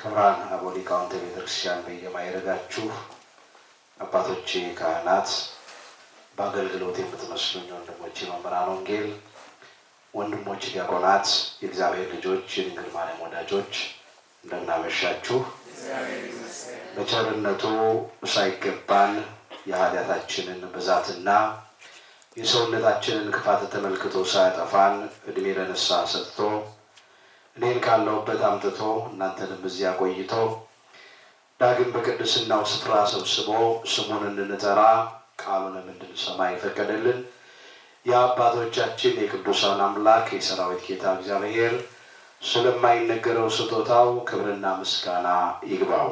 ክብራን አበው ሊቃውንተ ቤተክርስቲያን በየማይረጋችሁ አባቶቼ ካህናት፣ በአገልግሎት የምትመስሉኝ ወንድሞቼ መምህራን ወንጌል፣ ወንድሞቼ ዲያቆናት፣ የእግዚአብሔር ልጆች፣ የድንግል ማርያም ወዳጆች እንደምን አመሻችሁ። በቸርነቱ ሳይገባን የኃጢአታችንን ብዛትና የሰውነታችንን ክፋት ተመልክቶ ሳያጠፋን እድሜ ለንስሐ ሰጥቶ እኔን ካለሁበት አምጥቶ እናንተንም እዚያ ቆይቶ ዳግም በቅድስናው ስፍራ ሰብስቦ ስሙን እንድንጠራ ቃሉንም እንድንሰማ ይፈቀደልን የአባቶቻችን የቅዱሳን አምላክ የሰራዊት ጌታ እግዚአብሔር ስለማይነገረው ስጦታው ክብርና ምስጋና ይግባው።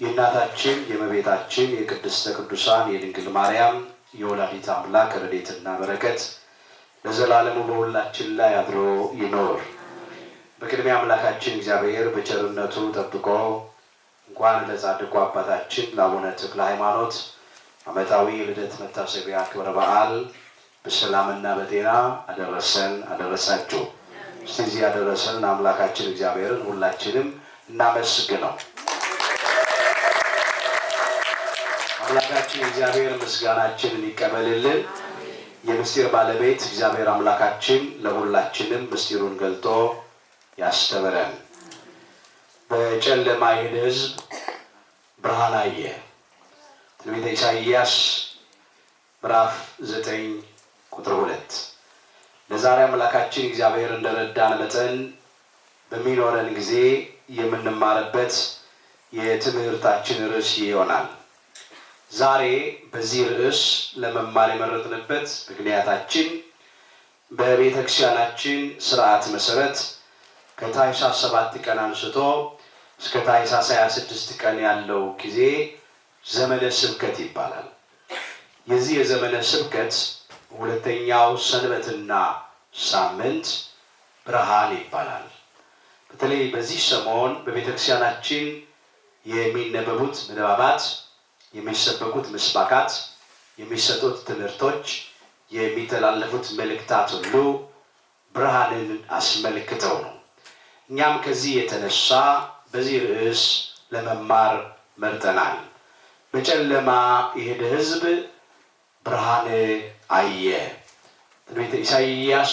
የእናታችን የእመቤታችን የቅድስተ ቅዱሳን የድንግል ማርያም የወላዲተ አምላክ ረድኤትና በረከት ለዘላለሙ በሁላችን ላይ አድሮ ይኖር። በቅድሚያ አምላካችን እግዚአብሔር በቸርነቱ ጠብቆ እንኳን ለጻድቁ አባታችን ለአቡነ ተክለ ሃይማኖት ዓመታዊ ልደት መታሰቢያ ክብረ በዓል በሰላምና በጤና አደረሰን አደረሳችሁ። ስለዚህ ያደረሰን አምላካችን እግዚአብሔርን ሁላችንም እናመስግነው። አምላካችን እግዚአብሔር ምስጋናችንን ይቀበልልን። የምስጢር ባለቤት እግዚአብሔር አምላካችን ለሁላችንም ምስጢሩን ገልጦ ያስተምረን። በጨለማ የሄደ ሕዝብ ብርሃን አየ። ትንቢተ ኢሳይያስ ምዕራፍ 9 ቁጥር 2። ለዛሬ አምላካችን እግዚአብሔር እንደረዳን መጠን በሚኖረን ጊዜ የምንማርበት የትምህርታችን ርዕስ ይሆናል። ዛሬ በዚህ ርዕስ ለመማር የመረጥንበት ምክንያታችን በቤተ ክርስቲያናችን ስርዓት መሰረት ከታኅሳስ 7 ቀን አንስቶ እስከ ታኅሳስ 26 ቀን ያለው ጊዜ ዘመነ ስብከት ይባላል። የዚህ የዘመነ ስብከት ሁለተኛው ሰንበትና ሳምንት ብርሃን ይባላል። በተለይ በዚህ ሰሞን በቤተ ክርስቲያናችን የሚነበቡት ምንባባት፣ የሚሰበኩት ምስባካት፣ የሚሰጡት ትምህርቶች፣ የሚተላለፉት መልእክታት ሁሉ ብርሃንን አስመልክተው ነው። እኛም ከዚህ የተነሳ በዚህ ርዕስ ለመማር መርጠናል። በጨለማ የሄደ ሕዝብ ብርሃን አየ። ትንቢተ ኢሳይያስ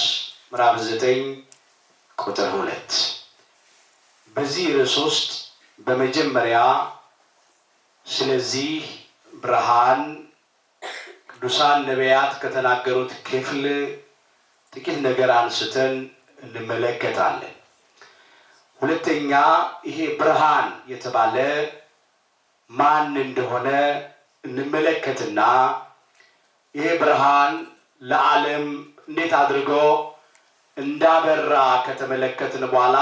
ምዕራፍ 9 ቁጥር 2። በዚህ ርዕስ ውስጥ በመጀመሪያ ስለዚህ ብርሃን ቅዱሳን ነቢያት ከተናገሩት ክፍል ጥቂት ነገር አንስተን እንመለከታለን። ሁለተኛ ይሄ ብርሃን የተባለ ማን እንደሆነ እንመለከትና ይሄ ብርሃን ለዓለም እንዴት አድርጎ እንዳበራ ከተመለከትን በኋላ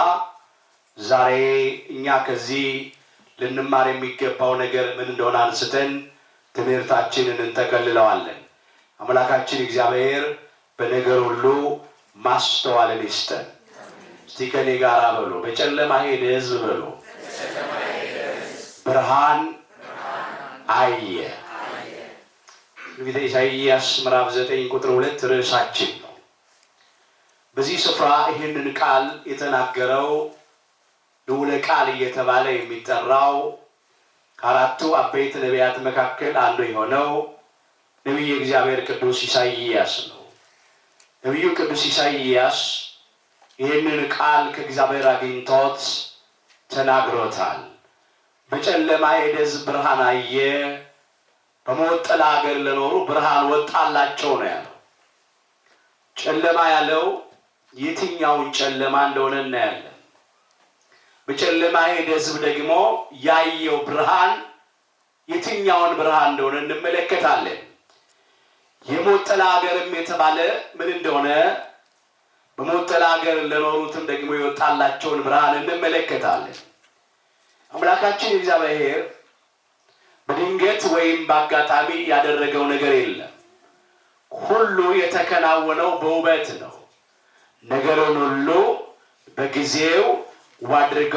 ዛሬ እኛ ከዚህ ልንማር የሚገባው ነገር ምን እንደሆነ አንስተን ትምህርታችንን እንጠቀልለዋለን። አምላካችን እግዚአብሔር በነገር ሁሉ ማስተዋልን ይስጠን። እስቲ ከኔ ጋር በሉ፣ በጨለማ ሄደ ሕዝብ በሉ ብርሃን አየ። ትንቢተ ኢሳይያስ ምዕራፍ 9 ቁጥር 2 ርዕሳችን ነው። በዚህ ስፍራ ይህንን ቃል የተናገረው ልዑለ ቃል እየተባለ የሚጠራው ከአራቱ አበይት ነቢያት መካከል አንዱ የሆነው ነቢየ እግዚአብሔር ቅዱስ ኢሳይያስ ነው። ነቢዩ ቅዱስ ኢሳይያስ ይህንን ቃል ከእግዚአብሔር አግኝቶት ተናግሮታል። በጨለማ የሄደ ሕዝብ ብርሃን አየ፣ በሞት ጥላ አገር ለኖሩ ብርሃን ወጣላቸው ነው ያለው። ጨለማ ያለው የትኛውን ጨለማ እንደሆነ እናያለን። በጨለማ የሄደ ሕዝብ ደግሞ ያየው ብርሃን የትኛውን ብርሃን እንደሆነ እንመለከታለን። የሞት ጥላ አገርም የተባለ ምን እንደሆነ፣ በሞት ጥላ አገር ለኖሩትም ደግሞ የወጣላቸውን ብርሃን እንመለከታለን። አምላካችን እግዚአብሔር በድንገት ወይም በአጋጣሚ ያደረገው ነገር የለም። ሁሉ የተከናወነው በውበት ነው። ነገሩን ሁሉ በጊዜው አድርጎ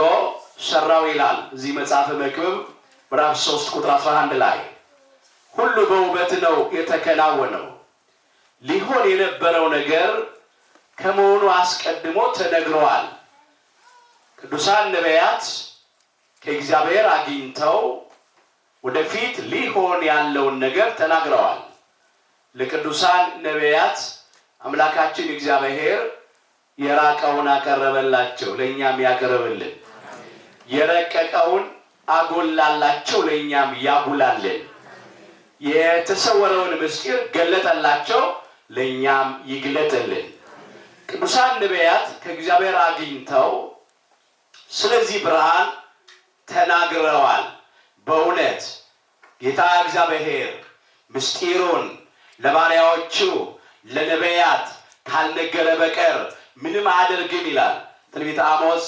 ሰራው ይላል እዚህ መጽሐፈ መክብብ ምዕራፍ 3 ቁጥር 11 ላይ። ሁሉ በውበት ነው የተከናወነው። ሊሆን የነበረው ነገር ከመሆኑ አስቀድሞ ተነግሯል። ቅዱሳን ነቢያት ከእግዚአብሔር አግኝተው ወደፊት ሊሆን ያለውን ነገር ተናግረዋል። ለቅዱሳን ነቢያት አምላካችን እግዚአብሔር የራቀውን አቀረበላቸው፣ ለኛም ያቀርብልን። የረቀቀውን አጎላላቸው፣ ለኛም ያጉላልን። የተሰወረውን ምስጢር ገለጠላቸው፣ ለኛም ይግለጥልን። ቅዱሳን ነቢያት ከእግዚአብሔር አግኝተው ስለዚህ ብርሃን ተናግረዋል። በእውነት ጌታ እግዚአብሔር ምስጢሩን ለባሪያዎቹ ለነቢያት ካልነገረ በቀር ምንም አያደርግም ይላል ትንቢተ አሞጽ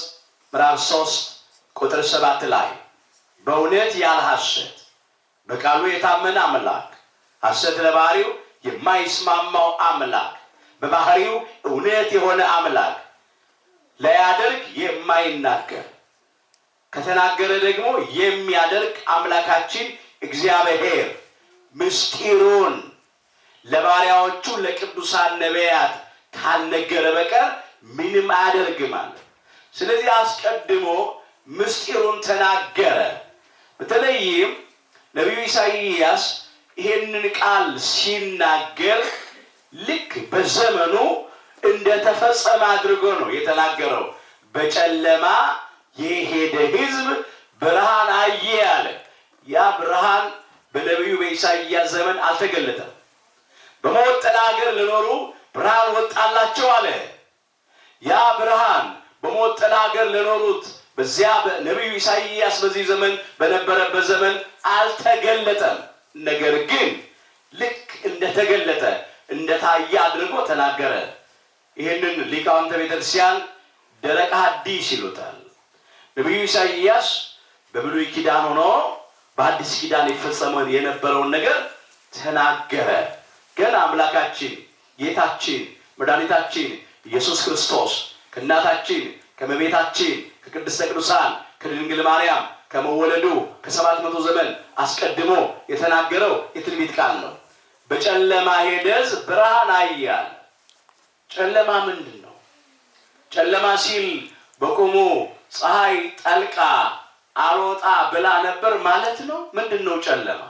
ምዕራፍ 3 ቁጥር 7 ላይ። በእውነት ያለ ሐሰት በቃሉ የታመነ አምላክ፣ ሐሰት ለባህሪው የማይስማማው አምላክ፣ በባህሪው እውነት የሆነ አምላክ፣ ላያደርግ የማይናገር ከተናገረ ደግሞ የሚያደርግ አምላካችን እግዚአብሔር ምስጢሩን ለባሪያዎቹ ለቅዱሳን ነቢያት ካልነገረ በቀር ምንም አያደርግም አለ። ስለዚህ አስቀድሞ ምስጢሩን ተናገረ። በተለይም ነቢዩ ኢሳይያስ ይህንን ቃል ሲናገር ልክ በዘመኑ እንደተፈጸመ አድርጎ ነው የተናገረው። በጨለማ የሄደ ሕዝብ ብርሃን አየ አለ። ያ ብርሃን በነቢዩ በኢሳይያስ ዘመን አልተገለጠም። በሞት ጥላ ሀገር ለኖሩ ብርሃን ወጣላቸው አለ። ያ ብርሃን በሞት ጥላ ሀገር ለኖሩት በዚያ ነቢዩ ኢሳይያስ በዚህ ዘመን በነበረበት ዘመን አልተገለጠም። ነገር ግን ልክ እንደተገለጠ እንደታየ አድርጎ ተናገረ። ይህንን ሊቃውንተ ቤተክርስቲያን ደረቅ ሐዲስ ይሉታል። ነቢዩ ኢሳይያስ በብሉይ ኪዳን ሆኖ በአዲስ ኪዳን ይፈጸመው የነበረውን ነገር ተናገረ። ግን አምላካችን ጌታችን መድኃኒታችን ኢየሱስ ክርስቶስ ከእናታችን ከእመቤታችን ከቅድስተ ቅዱሳን ከድንግል ማርያም ከመወለዱ ከ700 ዘመን አስቀድሞ የተናገረው የትንቢት ቃል ነው። በጨለማ ሄደ ሕዝብ ብርሃን አየ። ጨለማ ምንድን ነው? ጨለማ ሲል በቆሙ ፀሐይ ጠልቃ አልወጣ ብላ ነበር ማለት ነው። ምንድን ነው ጨለማ?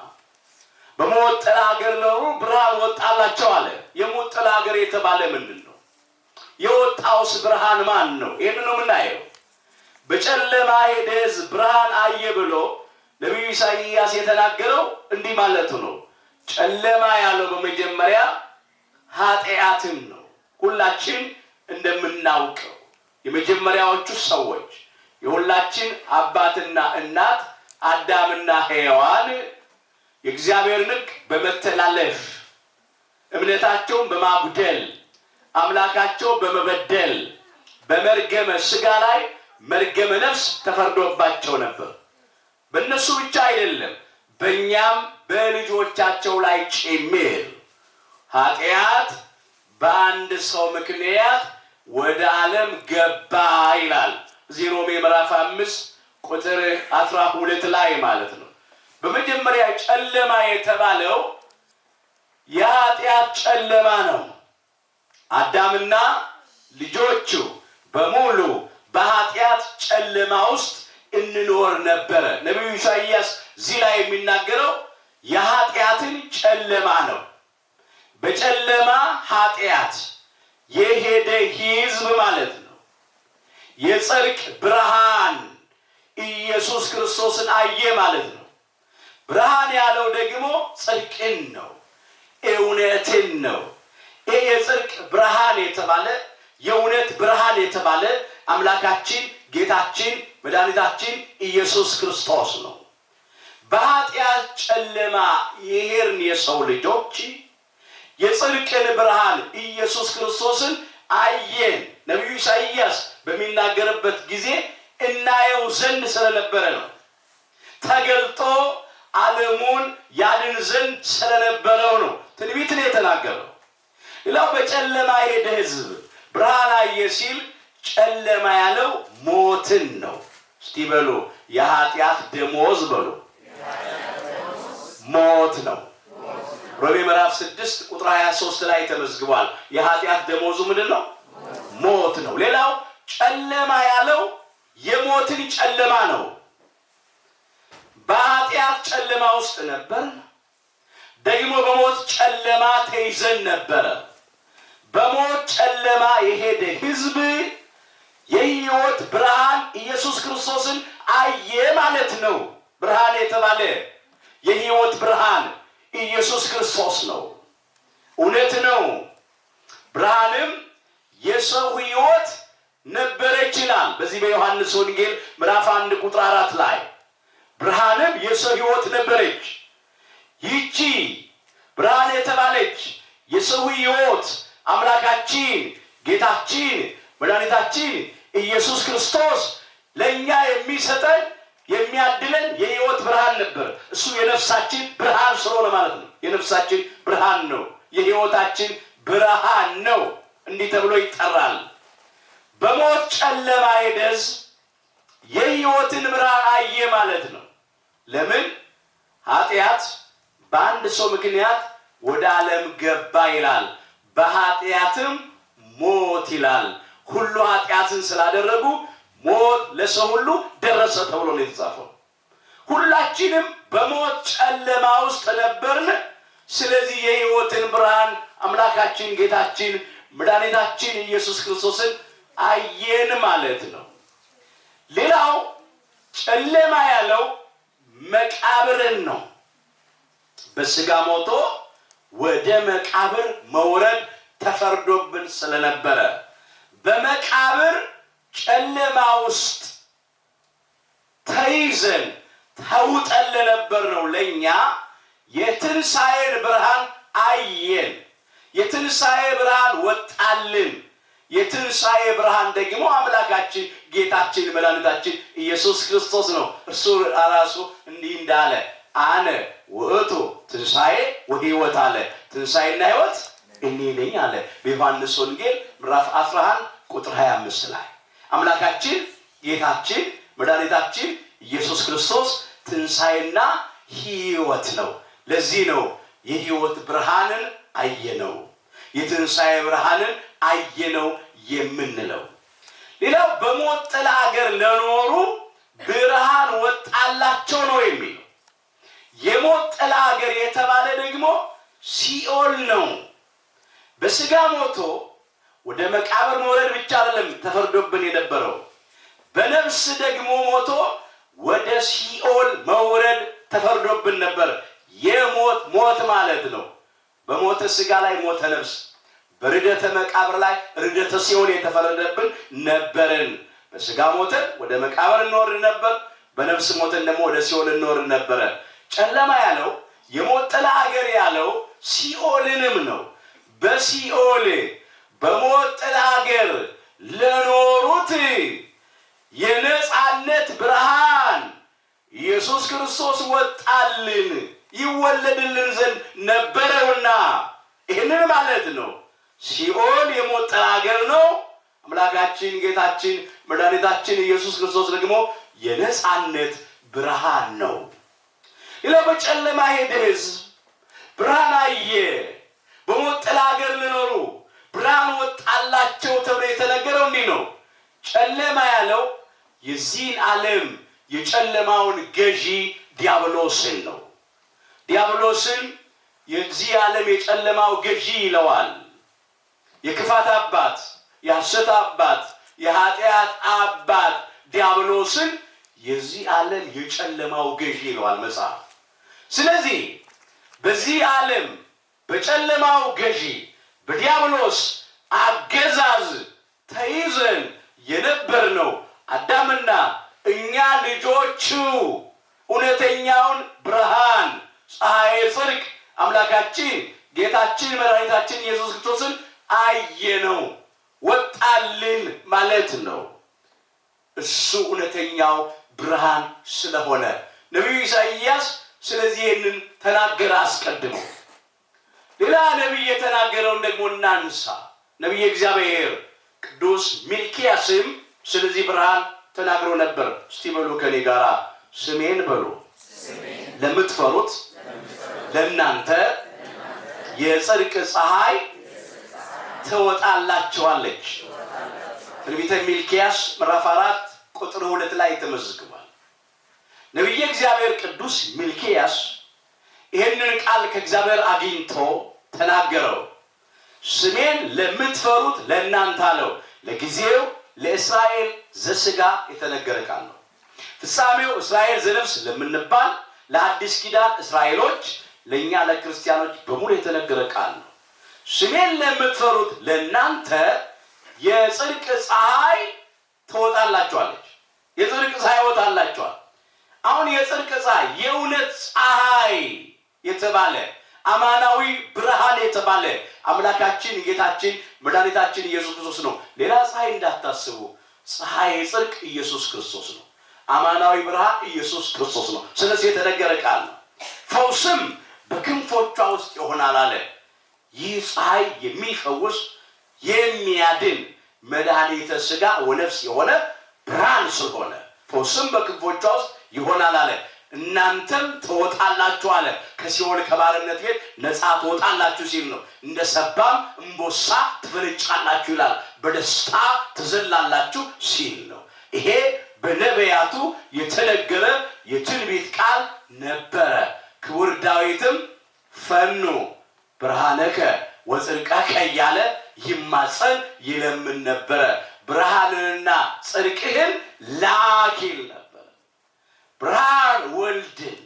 በሞት ጥላ ሀገር ኖሩ ብርሃን ወጣላቸው አለ። የሞት ጥላ ሀገር የተባለ ምንድን ነው? የወጣውስ ብርሃን ማን ነው? ይህን ነው የምናየው። በጨለማ ሄደ ሕዝብ ብርሃን አየ ብሎ ነቢዩ ኢሳይያስ የተናገረው እንዲህ ማለቱ ነው። ጨለማ ያለው በመጀመሪያ ኃጢአትን ነው። ሁላችን እንደምናውቀው የመጀመሪያዎቹ ሰዎች የሁላችን አባትና እናት አዳምና ሔዋን የእግዚአብሔርን ሕግ በመተላለፍ እምነታቸውን በማጉደል አምላካቸው በመበደል በመርገመ ሥጋ ላይ መርገመ ነፍስ ተፈርዶባቸው ነበር። በእነሱ ብቻ አይደለም፣ በእኛም በልጆቻቸው ላይ ጭምር ኃጢአት በአንድ ሰው ምክንያት ወደ ዓለም ገባ ይላል እዚህ ሮሜ ምዕራፍ 5 ቁጥር 12 ላይ ማለት ነው። በመጀመሪያ ጨለማ የተባለው የኃጢአት ጨለማ ነው። አዳምና ልጆቹ በሙሉ በኃጢአት ጨለማ ውስጥ እንኖር ነበረ። ነቢዩ ኢሳይያስ እዚህ ላይ የሚናገረው የኃጢአትን ጨለማ ነው። በጨለማ ኃጢአት የሄደ ሕዝብ ማለት ነው። የጽድቅ ብርሃን ኢየሱስ ክርስቶስን አየ ማለት ነው። ብርሃን ያለው ደግሞ ጽድቅን ነው፣ እውነትን ነው። ይህ የጽድቅ ብርሃን የተባለ የእውነት ብርሃን የተባለ አምላካችን ጌታችን መድኃኒታችን ኢየሱስ ክርስቶስ ነው። በኃጢአት ጨለማ የሄድን የሰው ልጆች የጽድቅን ብርሃን ኢየሱስ ክርስቶስን አየን። ነቢዩ ኢሳይያስ በሚናገርበት ጊዜ እናየው ዘንድ ስለነበረ ነው። ተገልጦ ዓለሙን ያድን ዘንድ ስለነበረው ነው ትንቢትን የተናገረው። ሌላው በጨለማ የሄደ ሕዝብ ብርሃን አየ ሲል ጨለማ ያለው ሞትን ነው። እስቲ በሉ የኃጢአት ደሞዝ በሉ ሞት ነው። ሮሜ ምዕራፍ 6 ቁጥር 23 ላይ ተመዝግቧል። የኃጢአት ደሞዙ ምንድን ነው? ሞት ነው። ሌላው ጨለማ ያለው የሞትን ጨለማ ነው። በኃጢአት ጨለማ ውስጥ ነበር። ደግሞ በሞት ጨለማ ተይዘን ነበር። በሞት ጨለማ የሄደ ሕዝብ የሕይወት ብርሃን ኢየሱስ ክርስቶስን አየ ማለት ነው። ብርሃን የተባለ የሕይወት ብርሃን ኢየሱስ ክርስቶስ ነው። እውነት ነው። ብርሃንም የሰው ሕይወት ነበረች ይላል በዚህ በዮሐንስ ወንጌል ምዕራፍ 1 ቁጥር 4 ላይ ብርሃንም የሰው ሕይወት ነበረች። ይቺ ብርሃን የተባለች የሰው ሕይወት አምላካችን ጌታችን መድኃኒታችን ኢየሱስ ክርስቶስ ለኛ የሚሰጠን የሚያድለን የሕይወት ብርሃን ነበር። እሱ የነፍሳችን ብርሃን ስለሆነ ማለት ነው። የነፍሳችን ብርሃን ነው። የሕይወታችን ብርሃን ነው። እንዲህ ተብሎ ይጠራል። በሞት ጨለማ ሄደስ የሕይወትን ብርሃን አየ ማለት ነው። ለምን? ኃጢአት በአንድ ሰው ምክንያት ወደ ዓለም ገባ ይላል። በኃጢአትም ሞት ይላል። ሁሉ ኃጢአትን ስላደረጉ ሞት ለሰው ሁሉ ደረሰ ተብሎ ነው የተጻፈው። ሁላችንም በሞት ጨለማ ውስጥ ነበርን። ስለዚህ የሕይወትን ብርሃን አምላካችን ጌታችን መድኃኒታችን ኢየሱስ ክርስቶስን አየን ማለት ነው። ሌላው ጨለማ ያለው መቃብርን ነው። በስጋ ሞቶ ወደ መቃብር መውረድ ተፈርዶብን ስለነበረ በመቃብር ጨለማ ውስጥ ተይዘን ተውጠን ለነበር ነው ለኛ የትንሣኤን ብርሃን አየን። የትንሣኤ ብርሃን ወጣልን። የትንሣኤ ብርሃን ደግሞ አምላካችን ጌታችን መድኃኒታችን ኢየሱስ ክርስቶስ ነው። እርሱ ራሱ እንዲህ እንዳለ አነ ውእቱ ትንሣኤ ወሕይወት አለ። ትንሣኤና ሕይወት እኔ ነኝ አለ በዮሐንስ ወንጌል ምዕራፍ 11 ቁጥር 25 ላይ አምላካችን ጌታችን መድኃኒታችን ኢየሱስ ክርስቶስ ትንሣኤና ሕይወት ነው። ለዚህ ነው የሕይወት ብርሃንን አየነው፣ የትንሣኤ ብርሃንን አየነው የምንለው። ሌላው በሞት ጥላ አገር ለኖሩ ብርሃን ወጣላቸው ነው የሚለው። የሞት ጥላ አገር የተባለ ደግሞ ሲኦል ነው። በስጋ ሞቶ ወደ መቃብር መውረድ ብቻ አይደለም ተፈርዶብን የነበረው፣ በነፍስ ደግሞ ሞቶ ወደ ሲኦል መውረድ ተፈርዶብን ነበር። የሞት ሞት ማለት ነው። በሞተ ስጋ ላይ ሞተ ነፍስ፣ በርደተ መቃብር ላይ ርደተ ሲኦል የተፈረደብን ነበርን። በስጋ ሞተን ወደ መቃብር እንወርድ ነበር፣ በነፍስ ሞተን ደግሞ ወደ ሲኦል እንወርድ ነበረ። ጨለማ ያለው የሞት ጥላ አገር ያለው ሲኦልንም ነው። በሲኦል በሞት ጥላ አገር ለኖሩት የነጻነት ብርሃን ኢየሱስ ክርስቶስ ወጣልን፣ ይወለድልን ዘንድ ነበረውና ይህንን ማለት ነው። ሲኦል የሞት ጥላ አገር ነው። አምላካችን ጌታችን መድኃኒታችን ኢየሱስ ክርስቶስ ደግሞ የነጻነት ብርሃን ነው። ሌላው በጨለማ ሄደ ሕዝብ ብርሃን አየ። በሞት ጥላ አገር ለኖሩ ብርሃን ወጣላቸው ተብሎ የተነገረው እንዲህ ነው። ጨለማ ያለው የዚህን ዓለም የጨለማውን ገዢ ዲያብሎስን ነው። ዲያብሎስን የዚህ ዓለም የጨለማው ገዢ ይለዋል። የክፋት አባት፣ የሐሰት አባት፣ የኃጢአት አባት ዲያብሎስን የዚህ ዓለም የጨለማው ገዢ ይለዋል መጽሐፍ። ስለዚህ በዚህ ዓለም በጨለማው ገዢ በዲያብሎስ አገዛዝ ተይዘን የነበርነው አዳምና እኛ ልጆቹ እውነተኛውን ብርሃን ፀሐይ ጽድቅ አምላካችን ጌታችን መድኃኒታችን ኢየሱስ ክርስቶስን አየነው፣ ወጣልን ማለት ነው። እሱ እውነተኛው ብርሃን ስለሆነ ነቢዩ ኢሳይያስ ስለዚህ ይህንን ተናገረ አስቀድሞ። ሌላ ነቢይ የተናገረውን ደግሞ እናንሳ። ነቢይ እግዚአብሔር ቅዱስ ሚልክያስም ስለዚህ ብርሃን ተናግሮ ነበር። እስቲ በሉ ከኔ ጋራ ስሜን በሉ። ለምትፈሩት ለእናንተ የጽድቅ ፀሐይ ትወጣላችኋለች። ትንቢተ ሚልክያስ ምዕራፍ 4 ቁጥር 2 ላይ ተመዝግቧል። ነቢየ እግዚአብሔር ቅዱስ ሚልክያስ ይህንን ቃል ከእግዚአብሔር አግኝቶ ተናገረው። ስሜን ለምትፈሩት ለእናንተ አለው። ለጊዜው ለእስራኤል ዘሥጋ የተነገረ ቃል ነው። ፍጻሜው እስራኤል ዘነፍስ ለምንባል ለአዲስ ኪዳን እስራኤሎች፣ ለእኛ ለክርስቲያኖች በሙሉ የተነገረ ቃል ነው። ስሜን ለምትፈሩት ለእናንተ የጽድቅ ፀሐይ ትወጣላችኋለች። የጽድቅ ፀሐይ ወጣላችኋል። አሁን የጽድቅ ፀሐይ የእውነት ፀሐይ የተባለ አማናዊ ብርሃን የተባለ አምላካችን ጌታችን መድኃኒታችን ኢየሱስ ክርስቶስ ነው። ሌላ ፀሐይ እንዳታስቡ። ፀሐይ የጽድቅ ኢየሱስ ክርስቶስ ነው። አማናዊ ብርሃን ኢየሱስ ክርስቶስ ነው። ስለዚህ የተነገረ ቃል ነው። ፈውስም በክንፎቿ ውስጥ ይሆናል አለ። ይህ ፀሐይ የሚፈውስ የሚያድን መድኃኒተ ሥጋ ወነፍስ የሆነ ብርሃን ስለሆነ ፈውስም በክንፎቿ ውስጥ ይሆናል አለ። እናንተም ትወጣላችሁ አለ። ከሲኦል ከባርነት ቤት ነፃ ትወጣላችሁ ሲል ነው። እንደ ሰባም እምቦሳ ትፈነጫላችሁ ይላል። በደስታ ትዘላላችሁ ሲል ነው። ይሄ በነቢያቱ የተነገረ የትንቢት ቃል ነበረ። ክቡር ዳዊትም ፈኑ ብርሃነከ ወጽድቀከ እያለ ይማጸን ይለምን ነበረ። ብርሃንንና ጽድቅህን ላክ ይል ነበረ። ብርሃን ወልድን፣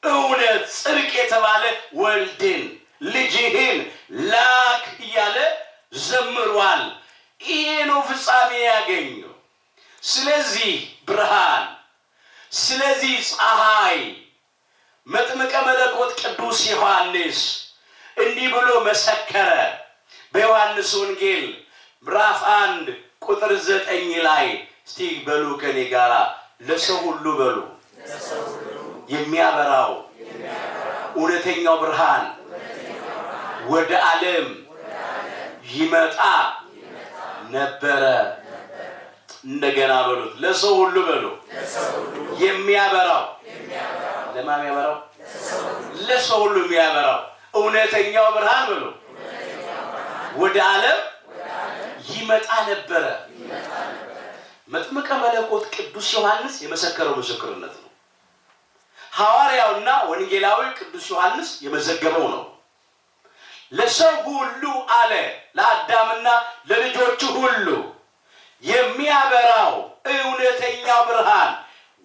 እውነት ጽድቅ የተባለ ወልድን ልጅህን ላክ እያለ ዘምሯል። ይሄ ነው ፍጻሜ ያገኘው። ስለዚህ ብርሃን፣ ስለዚህ ፀሐይ መጥምቀ መለኮት ቅዱስ ዮሐንስ እንዲህ ብሎ መሰከረ። በዮሐንስ ወንጌል ምዕራፍ 1 ቁጥር 9 ላይ እስቲ በሉ ከኔ ጋራ ለሰው ሁሉ በሉ የሚያበራው እውነተኛው ብርሃን ወደ ዓለም ይመጣ ነበረ። እንደገና በሉት ለሰው ሁሉ በሉ የሚያበራው። ለማን ያበራው? ለሰው ሁሉ የሚያበራው እውነተኛው ብርሃን በሉ ወደ ዓለም ይመጣ ነበረ። መጥምቀ መለኮት ቅዱስ ዮሐንስ የመሰከረው ምስክርነት ነው። ሐዋርያውና ወንጌላዊ ቅዱስ ዮሐንስ የመዘገበው ነው። ለሰው ሁሉ አለ፣ ለአዳምና ለልጆቹ ሁሉ የሚያበራው እውነተኛው ብርሃን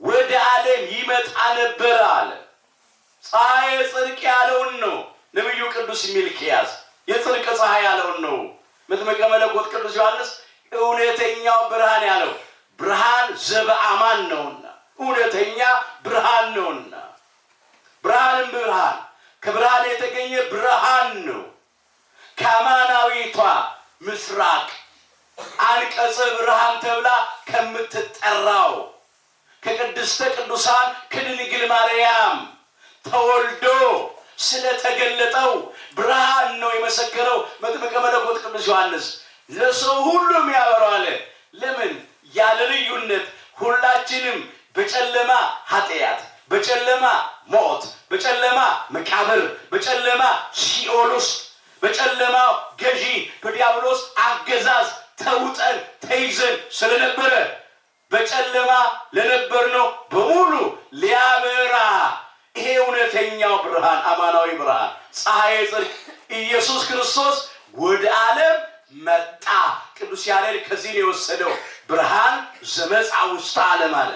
ወደ ዓለም ይመጣ ነበር አለ። ፀሐይ ጽድቅ ያለውን ነው ነብዩ ቅዱስ ሚልክያስ። የጽድቅ ፀሐይ ያለውን ነው መጥምቀ መለኮት ቅዱስ ዮሐንስ እውነተኛው ብርሃን ያለው። ብርሃን ዘበአማን ነውና እውነተኛ ብርሃን ነውና፣ ብርሃንም ብርሃን ከብርሃን የተገኘ ብርሃን ነው። ከአማናዊቷ ምስራቅ አንቀጸ ብርሃን ተብላ ከምትጠራው ከቅድስተ ቅዱሳን ከድንግል ማርያም ተወልዶ ስለተገለጠው ብርሃን ነው የመሰከረው መጥምቀ መለኮት ቅዱስ ዮሐንስ። ለሰው ሁሉ የሚያበራው አለ። ለምን? ያለ ልዩነት ሁላችንም በጨለማ ኃጢአት፣ በጨለማ ሞት፣ በጨለማ መቃብር፣ በጨለማ ሲኦል ውስጥ በጨለማ ገዢ በዲያብሎስ አገዛዝ ተውጠን ተይዘን ስለነበረ በጨለማ ለነበርነው በሙሉ ሊያበራ ይሄ እውነተኛው ብርሃን አማናዊ ብርሃን ፀሐይ ጽድቅ ኢየሱስ ክርስቶስ ወደ ዓለም መጣ። ቅዱስ ያሬድ ከዚህ ነው የወሰደው። ብርሃን ዘመጻ ውስተ ዓለም አለ።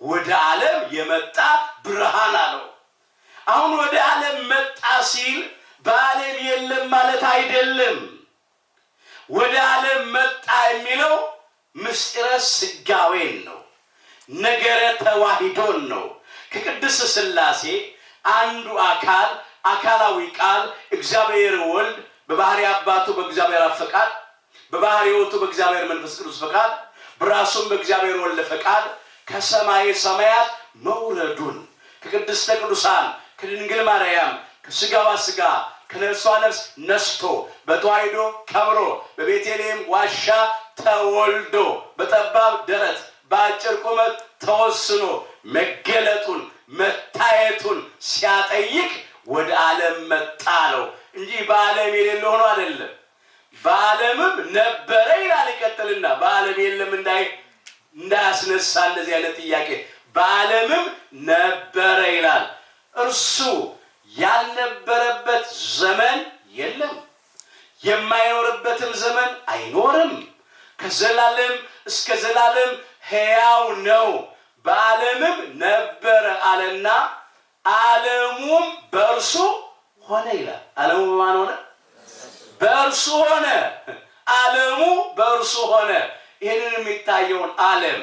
ወደ ዓለም የመጣ ብርሃን አለው። አሁን ወደ ዓለም መጣ ሲል በዓለም የለም ማለት አይደለም። ወደ ዓለም መጣ የሚለው ምስጢረ ስጋዌን ነው፣ ነገረ ተዋሂዶን ነው። ከቅድስት ሥላሴ አንዱ አካል አካላዊ ቃል እግዚአብሔር ወልድ በባህሪ አባቱ በእግዚአብሔር አብ ፈቃድ፣ በባህሪ ሕይወቱ በእግዚአብሔር መንፈስ ቅዱስ ፈቃድ፣ በራሱም በእግዚአብሔር ወልድ ፈቃድ ከሰማይ ሰማያት መውረዱን ከቅድስተ ቅዱሳን ከድንግል ማርያም ከስጋዋ ስጋ ከነፍሷ ነፍስ ነስቶ በተዋሂዶ ከብሮ በቤተልሔም ዋሻ ተወልዶ በጠባብ ደረት በአጭር ቁመት ተወስኖ መገለጡን መታየቱን ሲያጠይቅ ወደ ዓለም መጣ ነው እንጂ በዓለም የሌለ ሆኖ አይደለም። በዓለምም ነበረ ይላል ይቀጥልና፣ በዓለም የለም እንዳያስነሳ እንደዚህ አይነት ጥያቄ። በዓለምም ነበረ ይላል። እርሱ ያልነበረበት ዘመን የለም፣ የማይኖርበትም ዘመን አይኖርም። ከዘላለም እስከ ዘላለም ሕያው ነው። በዓለምም ነበረ አለና ዓለሙም በእርሱ ሆነ ይላል። ዓለሙ በማን ሆነ? በእርሱ ሆነ። ዓለሙ በእርሱ ሆነ። ይህንን የሚታየውን ዓለም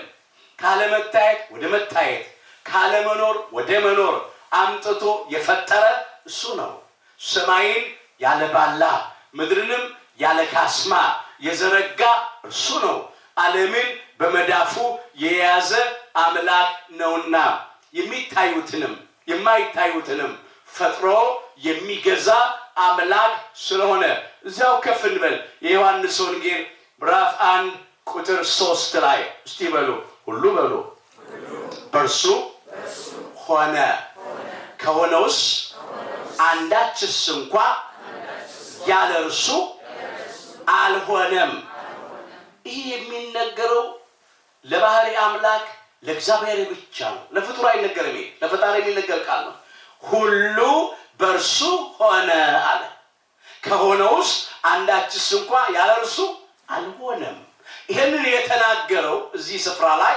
ካለመታየት ወደ መታየት፣ ካለመኖር ወደ መኖር አምጥቶ የፈጠረ እሱ ነው። ሰማይን ያለ ባላ ምድርንም ያለ ካስማ የዘረጋ እርሱ ነው። ዓለምን በመዳፉ የያዘ አምላክ ነውና የሚታዩትንም የማይታዩትንም ፈጥሮ የሚገዛ አምላክ ስለሆነ እዚያው ከፍ እንበል። የዮሐንስ ወንጌል ምዕራፍ 1 ቁጥር 3 ላይ እስቲ በሉ፣ ሁሉ በሉ፣ በእርሱ ሆነ፣ ከሆነውስ አንዳችስ እንኳ ያለ እርሱ አልሆነም። ይህ የሚነገረው ለባህሪ አምላክ ለእግዚአብሔር ብቻ ነው። ለፍጡር አይነገርም። ይሄ ለፈጣሪ የሚነገር ቃል ነው። ሁሉ በእርሱ ሆነ አለ፣ ከሆነውስ አንዳችስ እንኳ ያለ እርሱ አልሆነም። ይህንን የተናገረው እዚህ ስፍራ ላይ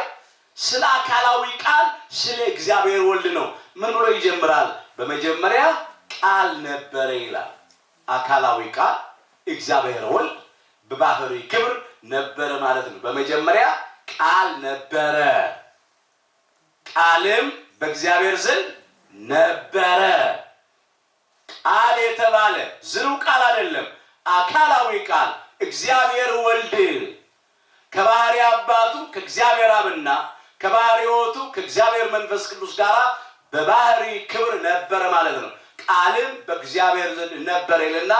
ስለ አካላዊ ቃል ስለ እግዚአብሔር ወልድ ነው። ምን ብሎ ይጀምራል? በመጀመሪያ ቃል ነበረ ይላል። አካላዊ ቃል እግዚአብሔር ወልድ በባህሪ ክብር ነበረ ማለት ነው። በመጀመሪያ ቃል ነበረ፣ ቃልም በእግዚአብሔር ዘንድ ነበረ። ቃል የተባለ ዝሩ ቃል አይደለም፣ አካላዊ ቃል እግዚአብሔር ወልድ ከባህሪ አባቱ ከእግዚአብሔር አብና ከባህሪ ሕይወቱ ከእግዚአብሔር መንፈስ ቅዱስ ጋር በባህሪ ክብር ነበረ ማለት ነው። ቃልም በእግዚአብሔር ዘንድ ነበረ ይልና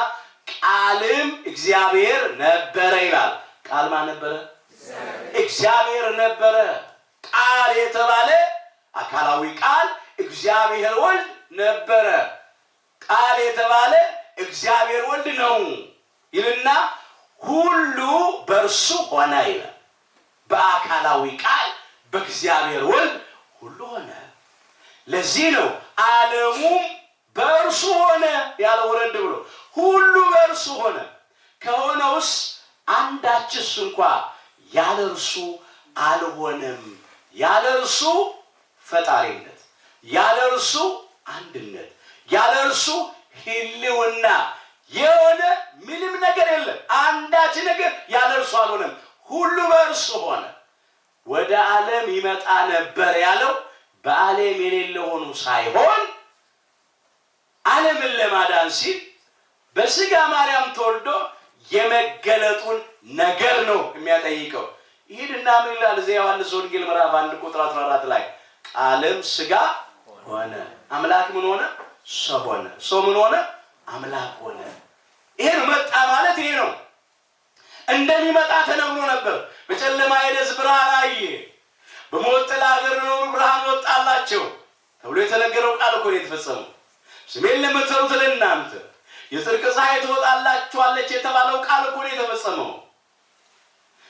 ቃልም እግዚአብሔር ነበረ ይላል። ቃል ማን ነበረ? እግዚአብሔር ነበረ። ቃል የተባለ አካላዊ ቃል እግዚአብሔር ወልድ ነበረ። ቃል የተባለ እግዚአብሔር ወልድ ነው ይልና ሁሉ በእርሱ ሆነ ይላል። በአካላዊ ቃል በእግዚአብሔር ወልድ ሁሉ ሆነ። ለዚህ ነው ዓለሙም በእርሱ ሆነ ያለ ወረድ ብሎ ሁሉ በእርሱ ሆነ። ከሆነውስ አንዳችስ እንኳ ያለ እርሱ አልሆነም። ያለ እርሱ ፈጣሪነት፣ ያለ እርሱ አንድነት፣ ያለ እርሱ ህልውና የሆነ ምንም ነገር የለም። አንዳች ነገር ያለ እርሱ አልሆነም። ሁሉ በእርሱ ሆነ። ወደ ዓለም ይመጣ ነበር ያለው በዓለም የሌለ ሆኖ ሳይሆን ዓለምን ለማዳን ሲል በስጋ ማርያም ተወልዶ የመገለጡን ነገር ነው የሚያጠይቀው። ይሄድና ምን ይላል እዚህ ዮሐንስ ወንጌል ምዕራፍ 1 ቁጥር 14 ላይ ቃልም ስጋ ሆነ። አምላክ ምን ሆነ? ሰው ሆነ። ሰው ምን ሆነ? አምላክ ሆነ። ይሄ መጣ ማለት ይሄ ነው። እንደሚመጣ ተነግሮ ነበር። በጨለማ የደስ ብርሃን አየ፣ በሞት ጥላ አገር ኖሩ ብርሃን ወጣላቸው ተብሎ የተነገረው ቃል እኮ ነው የተፈጸመው። ስሜን ለምትጠሩት ለእናንተ የጽድቅ ፀሐይ ትወጣላችኋለች የተባለው ቃል እኮ ነው የተፈጸመው።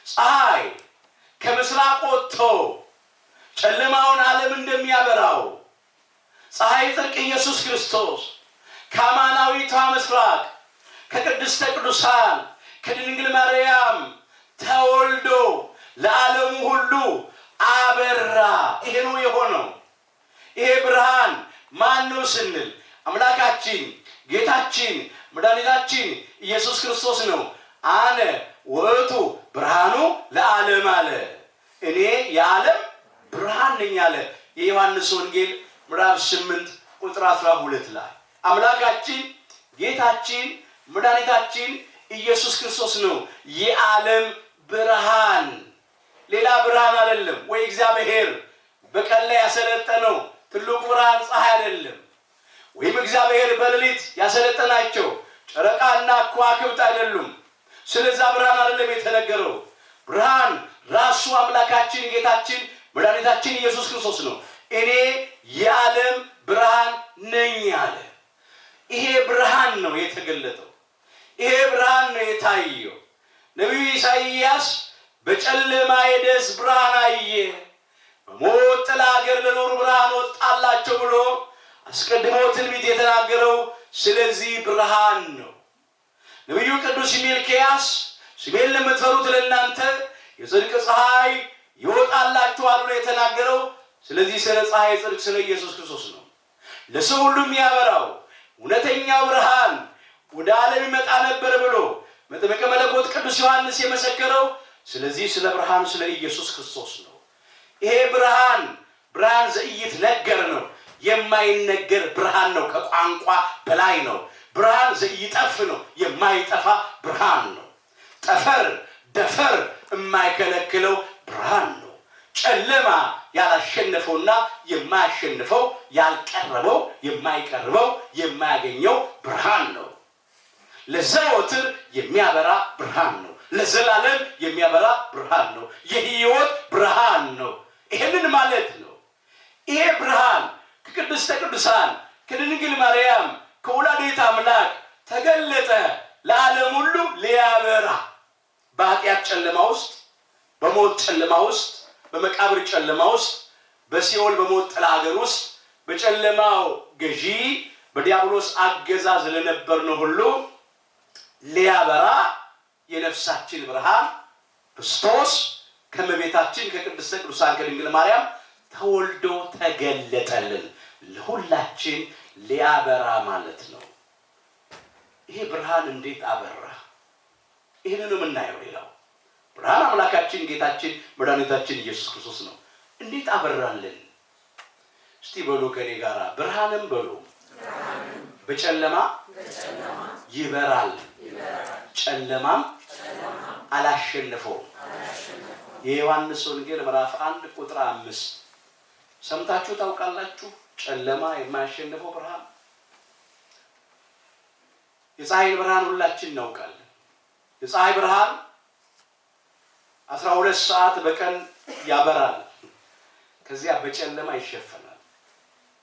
ፀሐይ ከምስራቅ ወጥቶ ጨለማውን ዓለም እንደሚያበራው ፀሐይ ጽድቅ ኢየሱስ ክርስቶስ ከአማናዊቷ ምስራቅ ከቅድስተ ቅዱሳን ከድንግል ማርያም ተወልዶ ለዓለሙ ሁሉ አበራ። ይሄ ነው የሆነው። ይሄ ብርሃን ማን ነው ስንል አምላካችን ጌታችን መድኃኒታችን ኢየሱስ ክርስቶስ ነው። አነ ውእቱ ብርሃኑ ለዓለም አለ። እኔ የዓለም ብርሃን ነኝ አለ። የዮሐንስ ወንጌል ምዕራፍ 8 ቁጥር 12 ላይ አምላካችን ጌታችን መድኃኒታችን ኢየሱስ ክርስቶስ ነው የዓለም ብርሃን። ሌላ ብርሃን አይደለም። ወይ እግዚአብሔር በቀን ላይ ያሰለጠነው ትልቁ ብርሃን ፀሐይ አይደለም። ወይም እግዚአብሔር በሌሊት ያሰለጠናቸው ጨረቃና ከዋክብት አይደሉም። ስለዛ ብርሃን አይደለም የተነገረው። ብርሃን ራሱ አምላካችን ጌታችን መድኃኒታችን ኢየሱስ ክርስቶስ ነው። እኔ የዓለም ብርሃን ነኝ አለ። ይሄ ብርሃን ነው የተገለጠው። ይሄ ብርሃን ነው የታየው። ነቢዩ ኢሳይያስ በጨለማ የደስ ብርሃን አየ፣ በሞት ጥላ አገር ለኖሩ ብርሃን ወጣ አስቀድሞ ትንቢት የተናገረው ስለዚህ ብርሃን ነው። ነቢዩ ቅዱስ ሚልክያስ ስሜን ለምትፈሩት ለእናንተ የጽድቅ ፀሐይ ይወጣላችኋል ብሎ የተናገረው ስለዚህ ስለ ፀሐይ ጽድቅ ስለ ኢየሱስ ክርስቶስ ነው። ለሰው ሁሉ የሚያበራው እውነተኛው ብርሃን ወደ ዓለም ይመጣ ነበር ብሎ መጥምቀ መለኮት ቅዱስ ዮሐንስ የመሰከረው ስለዚህ ስለ ብርሃን ስለ ኢየሱስ ክርስቶስ ነው። ይሄ ብርሃን ዘኢይትነገር ነው። የማይነገር ብርሃን ነው። ከቋንቋ በላይ ነው። ብርሃን ዘኢይጠፍ ነው። የማይጠፋ ብርሃን ነው። ጠፈር ደፈር የማይከለክለው ብርሃን ነው። ጨለማ ያላሸነፈውና የማያሸንፈው ያልቀረበው የማይቀርበው የማያገኘው ብርሃን ነው። ለዘወትር የሚያበራ ብርሃን ነው። ለዘላለም የሚያበራ ብርሃን ነው። የሕይወት ብርሃን ነው። ይሄንን ማለት ነው። ይሄ ብርሃን ከቅድስተ ቅዱሳን ከድንግል ማርያም ከወላዲተ አምላክ ተገለጠ ለዓለም ሁሉ ሊያበራ በኃጢአት ጨለማ ውስጥ በሞት ጨለማ ውስጥ በመቃብር ጨለማ ውስጥ በሲኦል በሞት ጥላ ሀገር ውስጥ በጨለማው ገዢ በዲያብሎስ አገዛዝ ለነበርነው ሁሉ ሊያበራ የነፍሳችን ብርሃን ክርስቶስ ከመቤታችን ከቅድስተ ቅዱሳን ከድንግል ማርያም ተወልዶ ተገለጠልን። ለሁላችን ሊያበራ ማለት ነው። ይሄ ብርሃን እንዴት አበራ? ይሄንን የምናየው ሌላው ብርሃን አምላካችን ጌታችን መድኃኒታችን ኢየሱስ ክርስቶስ ነው። እንዴት አበራልን? እስቲ በሉ ከኔ ጋር ብርሃንም በሉ በጨለማ ይበራል፣ ጨለማም አላሸነፈውም። የዮሐንስ ወንጌል ምዕራፍ 1 ቁጥር 5 ሰምታችሁ ታውቃላችሁ? ጨለማ የማያሸንፈው ብርሃን። የፀሐይ ብርሃን ሁላችን እናውቃለን። የፀሐይ ብርሃን 12 ሰዓት በቀን ያበራል። ከዚያ በጨለማ ይሸፈናል፣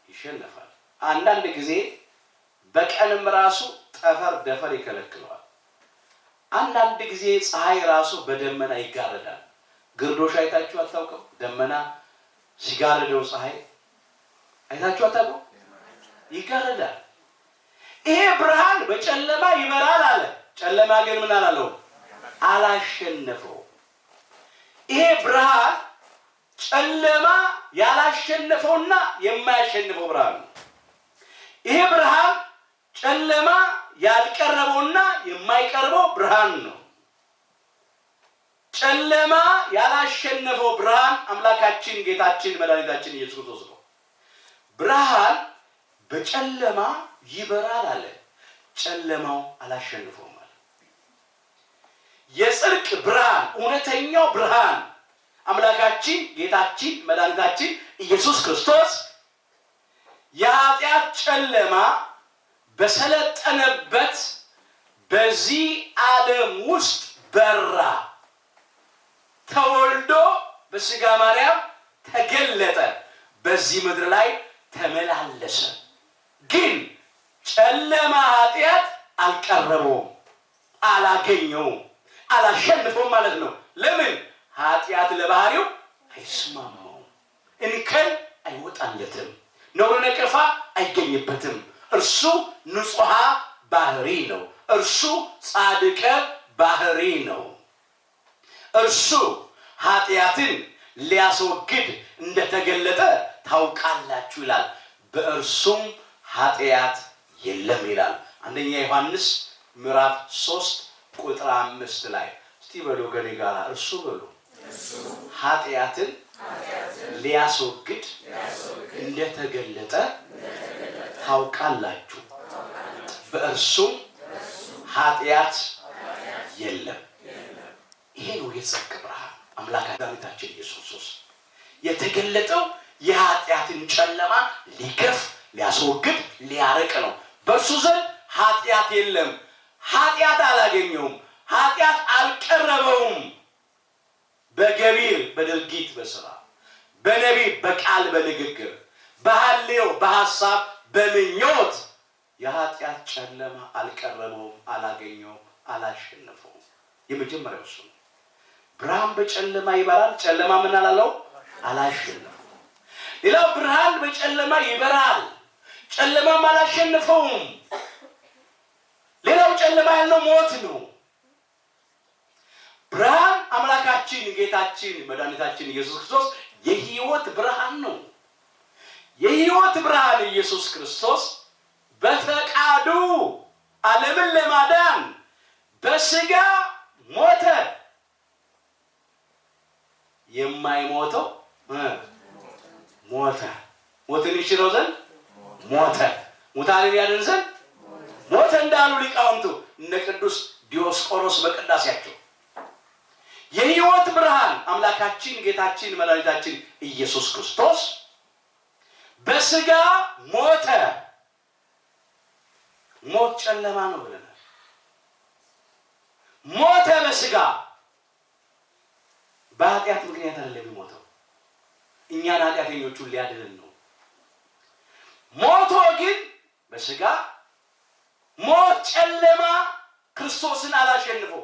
ይሸነፋል። አንዳንድ ጊዜ በቀንም ራሱ ጠፈር ደፈር ይከለክለዋል። አንዳንድ ጊዜ ፀሐይ ራሱ በደመና ይጋረዳል። ግርዶሽ አይታችሁ አታውቁም? ደመና ሲጋረደው ፀሐይ አይታችሁ አታውቁም? ይጋረዳል። ይሄ ብርሃን በጨለማ ይበራል አለ። ጨለማ ግን ምን አላለው? አላሸነፈው። ይሄ ብርሃን ጨለማ ያላሸነፈውና የማያሸንፈው ብርሃን ነው። ይሄ ብርሃን ጨለማ ያልቀረበውና የማይቀርበው ብርሃን ነው። ጨለማ ያላሸነፈው ብርሃን አምላካችን ጌታችን መድኃኒታችን ኢየሱስ ክርስቶስ ነው። ብርሃን በጨለማ ይበራል አለ። ጨለማው አላሸነፈውም አለ። የጽድቅ ብርሃን እውነተኛው ብርሃን አምላካችን ጌታችን መድኃኒታችን ኢየሱስ ክርስቶስ የኃጢአት ጨለማ በሰለጠነበት በዚህ ዓለም ውስጥ በራ። ተወልዶ በስጋ ማርያም ተገለጠ። በዚህ ምድር ላይ ተመላለሰ። ግን ጨለማ ኃጢአት አልቀረበውም፣ አላገኘውም፣ አላሸንፈውም ማለት ነው። ለምን? ኃጢአት ለባህሪው አይስማማውም፣ እንከን አይወጣለትም፣ ነውር ነቀፋ አይገኝበትም። እርሱ ንጹሐ ባህሪ ነው። እርሱ ጻድቀ ባህሪ ነው። እርሱ ኃጢአትን ሊያስወግድ እንደተገለጠ ታውቃላችሁ ይላል። በእርሱም ኃጢአት የለም ይላል። አንደኛ ዮሐንስ ምዕራፍ 3 ቁጥር 5 ላይ እስቲ በሉ ከኔ ጋር እርሱ በሉ ኃጢአትን ሊያስወግድ እንደተገለጠ ታውቃላችሁ። በእርሱም ኃጢአት የለም። ይሄ ነው የጽድቅ ብርሃን አምላካችን ኢየሱስ ክርስቶስ የተገለጠው የኃጢአትን ጨለማ ሊገፍ ሊያስወግድ ሊያርቅ ነው። በእርሱ ዘንድ ኃጢአት የለም። ኃጢአት አላገኘውም። ኃጢአት አልቀረበውም። በገቢር በድርጊት በስራ በነቢብ በቃል በንግግር በሐልዮ በሐሳብ በምኞት የኃጢአት ጨለማ አልቀረበውም፣ አላገኘውም፣ አላሸነፈውም። የመጀመሪያው እሱ ነው። ብርሃን በጨለማ ይበራል፣ ጨለማ ምን አላለው? አላሸነፈውም። ሌላው ብርሃን በጨለማ ይበራል፣ ጨለማም አላሸነፈውም። ሌላው ጨለማ ያለው ሞት ነው። ብርሃን አምላካችን ጌታችን መድኃኒታችን ኢየሱስ ክርስቶስ የሕይወት ብርሃን ነው። የሕይወት ብርሃን ኢየሱስ ክርስቶስ በፈቃዱ ዓለምን ለማዳን በሥጋ ሞተ። የማይሞተው ሞተ። ሞትን ይሽረው ዘንድ ሞተ። ሙታንን ያድን ዘንድ ሞተ እንዳሉ ሊቃውንቱ እነ ቅዱስ ዲዮስቆሮስ በቅዳሴያቸው የሕይወት ብርሃን አምላካችን ጌታችን መድኃኒታችን ኢየሱስ ክርስቶስ በሥጋ ሞተ። ሞት ጨለማ ነው ብለናል። ሞተ በሥጋ በኃጢአት ምክንያት አይደለም የሚሞተው፣ እኛን ኃጢአተኞቹን ሊያድነን ነው። ሞቶ ግን በሥጋ ሞት ጨለማ ክርስቶስን አላሸንፈው፣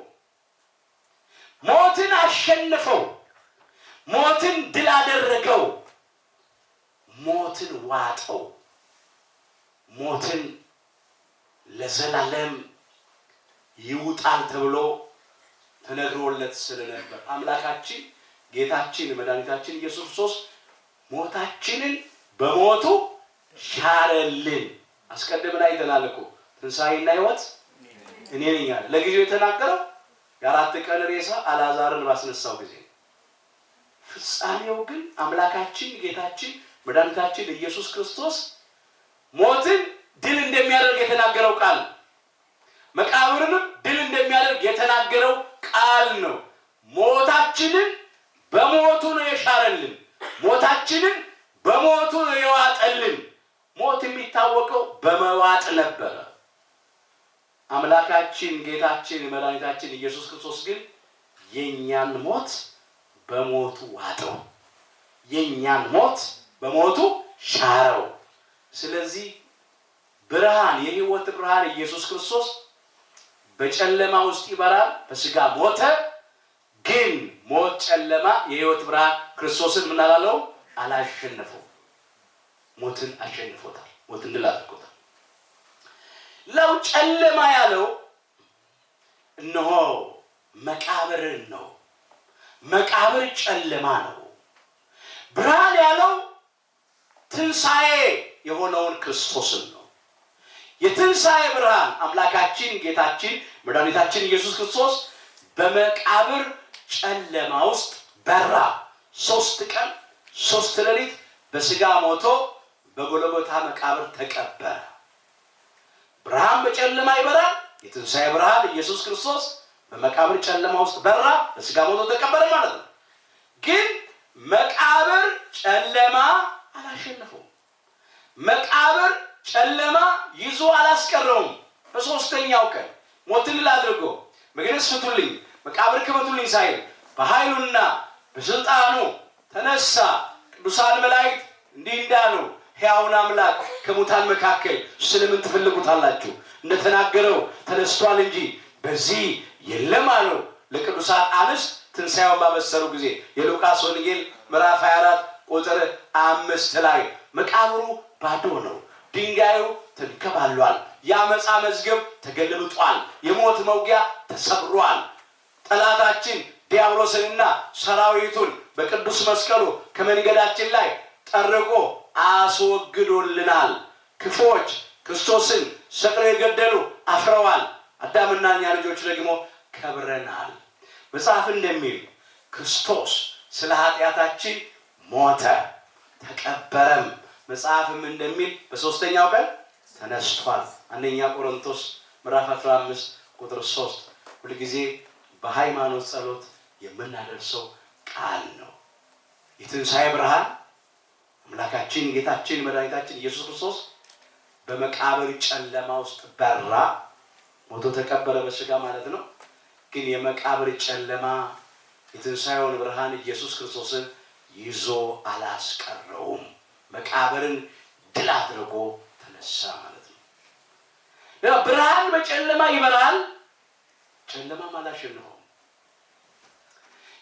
ሞትን አሸንፈው፣ ሞትን ድል አደረገው፣ ሞትን ዋጠው፣ ሞትን ለዘላለም ይውጣል ተብሎ ተነግሮለት ስለነበር አምላካችን ጌታችን መድኃኒታችን ኢየሱስ ክርስቶስ ሞታችንን በሞቱ ሻረልን። አስቀድመን አይተናል እኮ ትንሣኤና ሕይወት እኔ ነኝ አለ። ለጊዜው የተናገረው የ4 ቀን ሬሳ አልዓዛርን ባስነሳው ጊዜ፣ ፍጻሜው ግን አምላካችን ጌታችን መድኃኒታችን ኢየሱስ ክርስቶስ ሞትን ድል እንደሚያደርግ የተናገረው ቃል፣ መቃብርንም ድል እንደሚያደርግ የተናገረው ቃል ነው። ሞታችንን በሞቱ ነው የሻረልን። ሞታችንን በሞቱ ነው የዋጠልን። ሞት የሚታወቀው በመዋጥ ነበረ። አምላካችን ጌታችን መድኃኒታችን ኢየሱስ ክርስቶስ ግን የኛን ሞት በሞቱ ዋጠው፣ የኛን ሞት በሞቱ ሻረው። ስለዚህ ብርሃን የሕይወት ብርሃን ኢየሱስ ክርስቶስ በጨለማ ውስጥ ይበራል። በሥጋ ሞተ፣ ግን ሞት ጨለማ የሕይወት ብርሃን ክርስቶስን ምን አላለው? አላሸነፈው። ሞትን አሸንፎታል። ሞትን ድል አድርጎታል። ለው ጨለማ ያለው እነሆ መቃብርን ነው። መቃብር ጨለማ ነው። ብርሃን ያለው ትንሣኤ የሆነውን ክርስቶስን ነው። የትንሣኤ ብርሃን አምላካችን ጌታችን መድኃኒታችን ኢየሱስ ክርስቶስ በመቃብር ጨለማ ውስጥ በራ። 3 ቀን 3 ሌሊት በሥጋ ሞቶ በጎልጎታ መቃብር ተቀበረ። ብርሃን በጨለማ ይበራል። የትንሣኤ ብርሃን ኢየሱስ ክርስቶስ በመቃብር ጨለማ ውስጥ በራ፣ በሥጋ ሞቶ ተቀበረ ማለት ነው። ግን መቃብር ጨለማ አላሸነፈውም። መቃብር ጨለማ ይዞ አላስቀረውም። በ3ኛው ቀን ሞትን ድል አድርጎ መግነዝ ፍቱልኝ፣ መቃብር ክፈቱልኝ ሳይል በኃይሉና በስልጣኑ ተነሳ። ቅዱሳን መላእክት እንዲህ እንዳሉ ሕያውን አምላክ ከሙታን መካከል ስለምን ትፈልጉታላችሁ? እንደተናገረው ተነስቷል እንጂ በዚህ የለም አለው ለቅዱሳን አንስት ትንሣኤውን ባበሰሩ ጊዜ። የሉቃስ ወንጌል ምዕራፍ 24 ቁጥር 5 ላይ መቃብሩ ባዶ ነው፣ ድንጋዩ ተንከባሏል፣ የአመፃ መዝገብ ተገልብጧል፣ የሞት መውጊያ ተሰብሯል። ጠላታችን ዲያብሎስንና ሰራዊቱን በቅዱስ መስቀሉ ከመንገዳችን ላይ ጠርቆ አስወግዶልናል። ክፉዎች ክርስቶስን ሰቅለው የገደሉ አፍረዋል። አዳምና እኛ ልጆች ደግሞ ከብረናል። መጽሐፍ እንደሚል ክርስቶስ ስለ ኃጢአታችን ሞተ ተቀበረም። መጽሐፍም እንደሚል በ3ኛው ቀን ተነስቷል። 1ኛ ቆሮንቶስ ምዕራፍ 15 ቁጥር 3 ሁልጊዜ በሃይማኖት ጸሎት የምናደርሰው ቃል ነው። የትንሣኤ ብርሃን አምላካችን ጌታችን መድኃኒታችን ኢየሱስ ክርስቶስ በመቃብር ጨለማ ውስጥ በራ፣ ሞቶ ተቀበረ በሥጋ ማለት ነው። ግን የመቃብር ጨለማ የትንሣኤውን ብርሃን ኢየሱስ ክርስቶስን ይዞ አላስቀረውም። መቃብርን ድል አድርጎ ተነሳ ማለት ነው። ብርሃን በጨለማ ይበራል፣ ጨለማም አላሸነፈውም።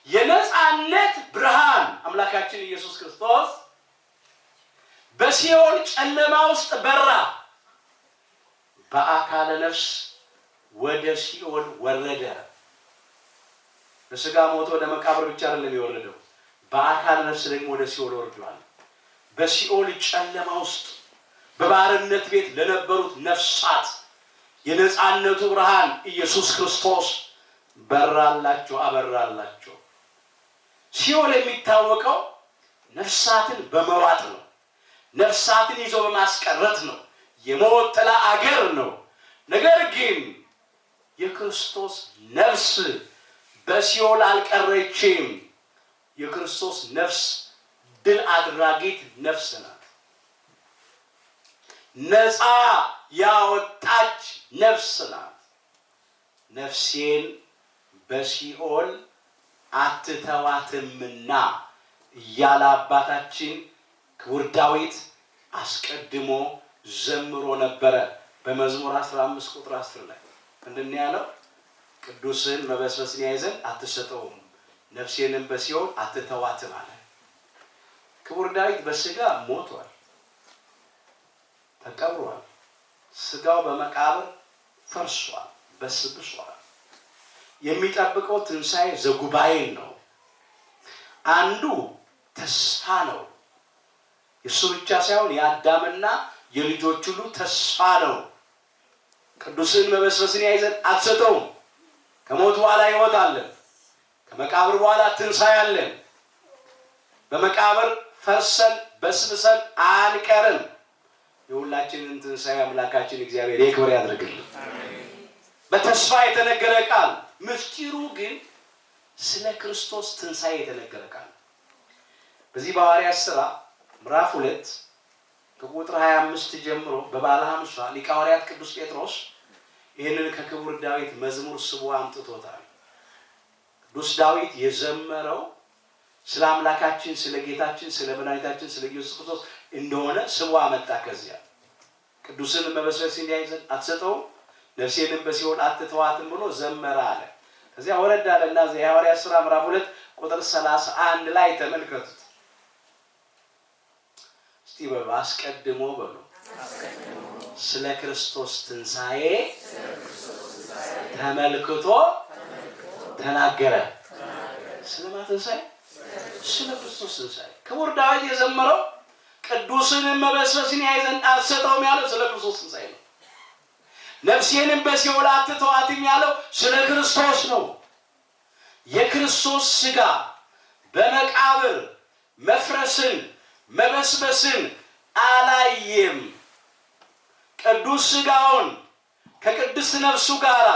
የነፃነት ብርሃን አምላካችን ኢየሱስ ክርስቶስ በሲኦል ጨለማ ውስጥ በራ። በአካለ ነፍስ ወደ ሲኦል ወረደ። በስጋ ሞቶ ወደ መቃብር ብቻ አይደለም የወረደው፣ በአካለ ነፍስ ደግሞ ወደ ሲኦል ወርዷል። በሲኦል ጨለማ ውስጥ በባርነት ቤት ለነበሩት ነፍሳት የነጻነቱ ብርሃን ኢየሱስ ክርስቶስ በራላቸው፣ አበራላቸው። ሲኦል የሚታወቀው ነፍሳትን በመዋጥ ነው። ነፍሳትን ይዞ በማስቀረት ነው። የሞት ጥላ አገር ነው። ነገር ግን የክርስቶስ ነፍስ በሲኦል አልቀረችም። የክርስቶስ ነፍስ ድል አድራጊት ነፍስ ናት። ነፃ ያወጣች ነፍስ ናት። ነፍሴን በሲኦል አትተዋትምና እያለ አባታችን ክቡር ዳዊት አስቀድሞ ዘምሮ ነበረ። በመዝሙር 15 ቁጥር 10 ላይ ምንድን ያለው? ቅዱስን መበስበስን ያይ ዘንድ አትሰጠውም፣ ነፍሴንም በሲኦል አትተዋትም አለ። ክቡር ዳዊት በስጋ ሞቷል፣ ተቀብሯል። ስጋው በመቃብር ፈርሷል፣ በስብሷል። የሚጠብቀው ትንሣኤ ዘጉባኤን ነው። አንዱ ተስፋ ነው። እሱ ብቻ ሳይሆን የአዳምና የልጆች ሁሉ ተስፋ ነው። ቅዱስን መበስበስን ያይ ዘንድ አትሰጠውም። ከሞት በኋላ ሕይወት አለን። ከመቃብር በኋላ ትንሣኤ አለን። በመቃብር ፈርሰን በስብሰን አንቀርም። የሁላችንን ትንሣኤ አምላካችን እግዚአብሔር ይክበር ያድርግልን። በተስፋ የተነገረ ቃል፣ ምስጢሩ ግን ስለ ክርስቶስ ትንሣኤ የተነገረ ቃል። በዚህ በሐዋርያት ሥራ ምዕራፍ 2 ከቁጥር 25 ጀምሮ በበዓለ ሐምሳ ሊቀ ሐዋርያት ቅዱስ ጴጥሮስ ይህንን ከክቡር ዳዊት መዝሙር ስቦ አምጥቶታል። ቅዱስ ዳዊት የዘመረው ስለ አምላካችን ስለ ጌታችን ስለ መድኃኒታችን ስለ ኢየሱስ ክርስቶስ እንደሆነ ስቦ አመጣ። ከዚያ ቅዱስን መበስበስን ያይ ዘንድ አትሰጠውም፣ ነፍሴንም በሲኦል አትተዋትም ብሎ ዘመረ አለ። ከዚያ ወረድ አለና የሐዋርያት ሥራ ምዕራፍ 2 ቁጥር 31 ላይ ተመልከቱት። እስቲ በሉ አስቀድሞ በሉ ስለ ክርስቶስ ትንሣኤ ተመልክቶ ተናገረ። ስለማን ትንሣኤ? ስለ ክርስቶስ ትንሣኤ። ክቡር ዳዊት የዘመረው ቅዱስን መበስበስን ያይ ዘንድ አትሰጠውም ያለው ስለ ክርስቶስ ትንሣኤ ነው። ነፍሴንም በሲኦል አትተዋትም ያለው ስለ ክርስቶስ ነው። የክርስቶስ ሥጋ በመቃብር መፍረስን መበስበስን አላየም። ቅዱስ ሥጋውን ከቅድስት ነፍሱ ጋር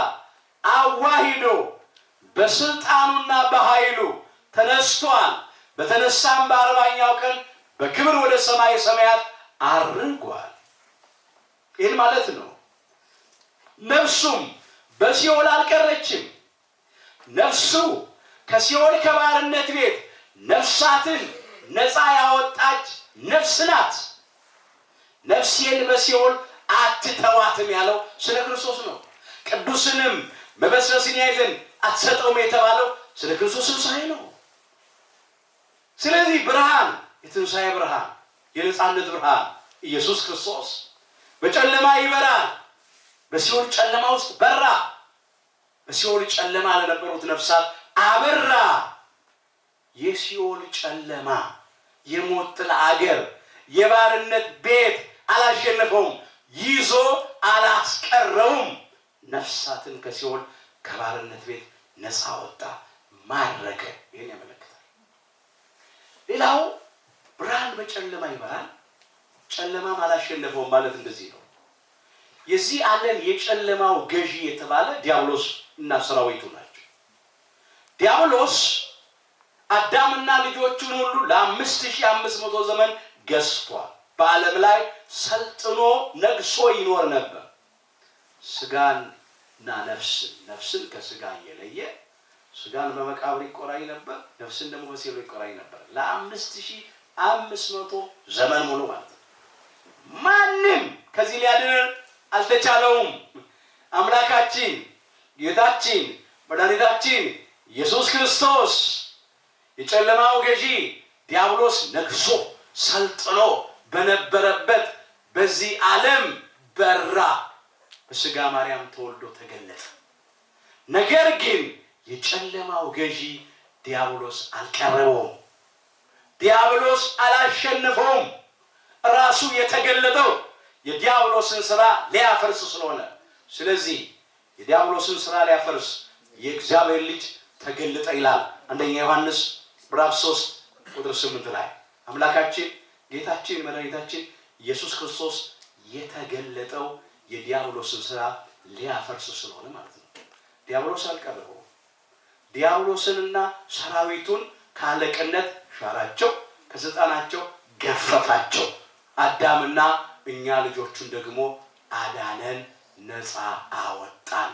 አዋሂዶ በስልጣኑና በኃይሉ ተነስቷል። በተነሳም በ40ኛው ቀን በክብር ወደ ሰማይ ሰማያት አርጓል። ይህን ማለት ነው። ነፍሱም በሲኦል አልቀረችም። ነፍሱ ከሲኦል ከባርነት ቤት ነፍሳትን ነፃ ያወጣች ነፍስ ናት። ነፍሴን በሲኦል አትተዋትም ያለው ስለ ክርስቶስ ነው። ቅዱስንም መበስበስን ያይ ዘንድ አትሰጠውም የተባለው ስለ ክርስቶስ ትንሣኤ ነው። ስለዚህ ብርሃን፣ የትንሣኤ ብርሃን፣ የነፃነት ብርሃን ኢየሱስ ክርስቶስ በጨለማ ይበራል። በሲኦል ጨለማ ውስጥ በራ። በሲኦል ጨለማ ለነበሩት ነፍሳት አበራ። የሲኦል ጨለማ የሞት ጥላ አገር የባርነት ቤት አላሸነፈውም፣ ይዞ አላስቀረውም። ነፍሳትን ከሲኦል ከባርነት ቤት ነፃ ወጣ፣ ማረከ። ይህን ያመለክታል። ሌላው ብርሃን በጨለማ ይበራል፣ ጨለማም አላሸነፈውም ማለት እንደዚህ ነው። የዚህ ዓለም የጨለማው ገዢ የተባለ ዲያብሎስ እና ሰራዊቱ ናቸው። ዲያብሎስ አዳምና ልጆቹን ሁሉ ለ5500 ዘመን ገዝቷል። በዓለም ላይ ሰልጥኖ ነግሶ ይኖር ነበር። ስጋንና ነፍስን ከስጋ እየለየ ስጋን በመቃብር ይቆራኝ ነበር፣ ነፍስን ደግሞ በሲኦል ይቆራኝ ነበር ለ5500 ዘመን ሙሉ ማለት ነው። ማንም ከዚህ ሊያድነን አልተቻለውም። አምላካችን ጌታችን መድኃኒታችን ኢየሱስ ክርስቶስ የጨለማው ገዢ ዲያብሎስ ነግሶ ሰልጥኖ በነበረበት በዚህ ዓለም በራ፣ በሥጋ ማርያም ተወልዶ ተገለጠ። ነገር ግን የጨለማው ገዢ ዲያብሎስ አልቀረበውም። ዲያብሎስ አላሸነፈውም። ራሱ የተገለጠው የዲያብሎስን ሥራ ሊያፈርስ ስለሆነ፣ ስለዚህ የዲያብሎስን ሥራ ሊያፈርስ የእግዚአብሔር ልጅ ተገለጠ ይላል አንደኛ ዮሐንስ ምዕራፍ 3 ቁጥር 8 ላይ። አምላካችን ጌታችን መድኃኒታችን ኢየሱስ ክርስቶስ የተገለጠው የዲያብሎስን ሥራ ሊያፈርስ ስለሆነ ማለት ነው። ዲያብሎስ አልቀረበውም። ዲያብሎስንና ሰራዊቱን ከአለቅነት ሻራቸው፣ ከስልጣናቸው ገፈፋቸው። አዳምና እኛ ልጆቹን ደግሞ አዳነን፣ ነፃ አወጣን።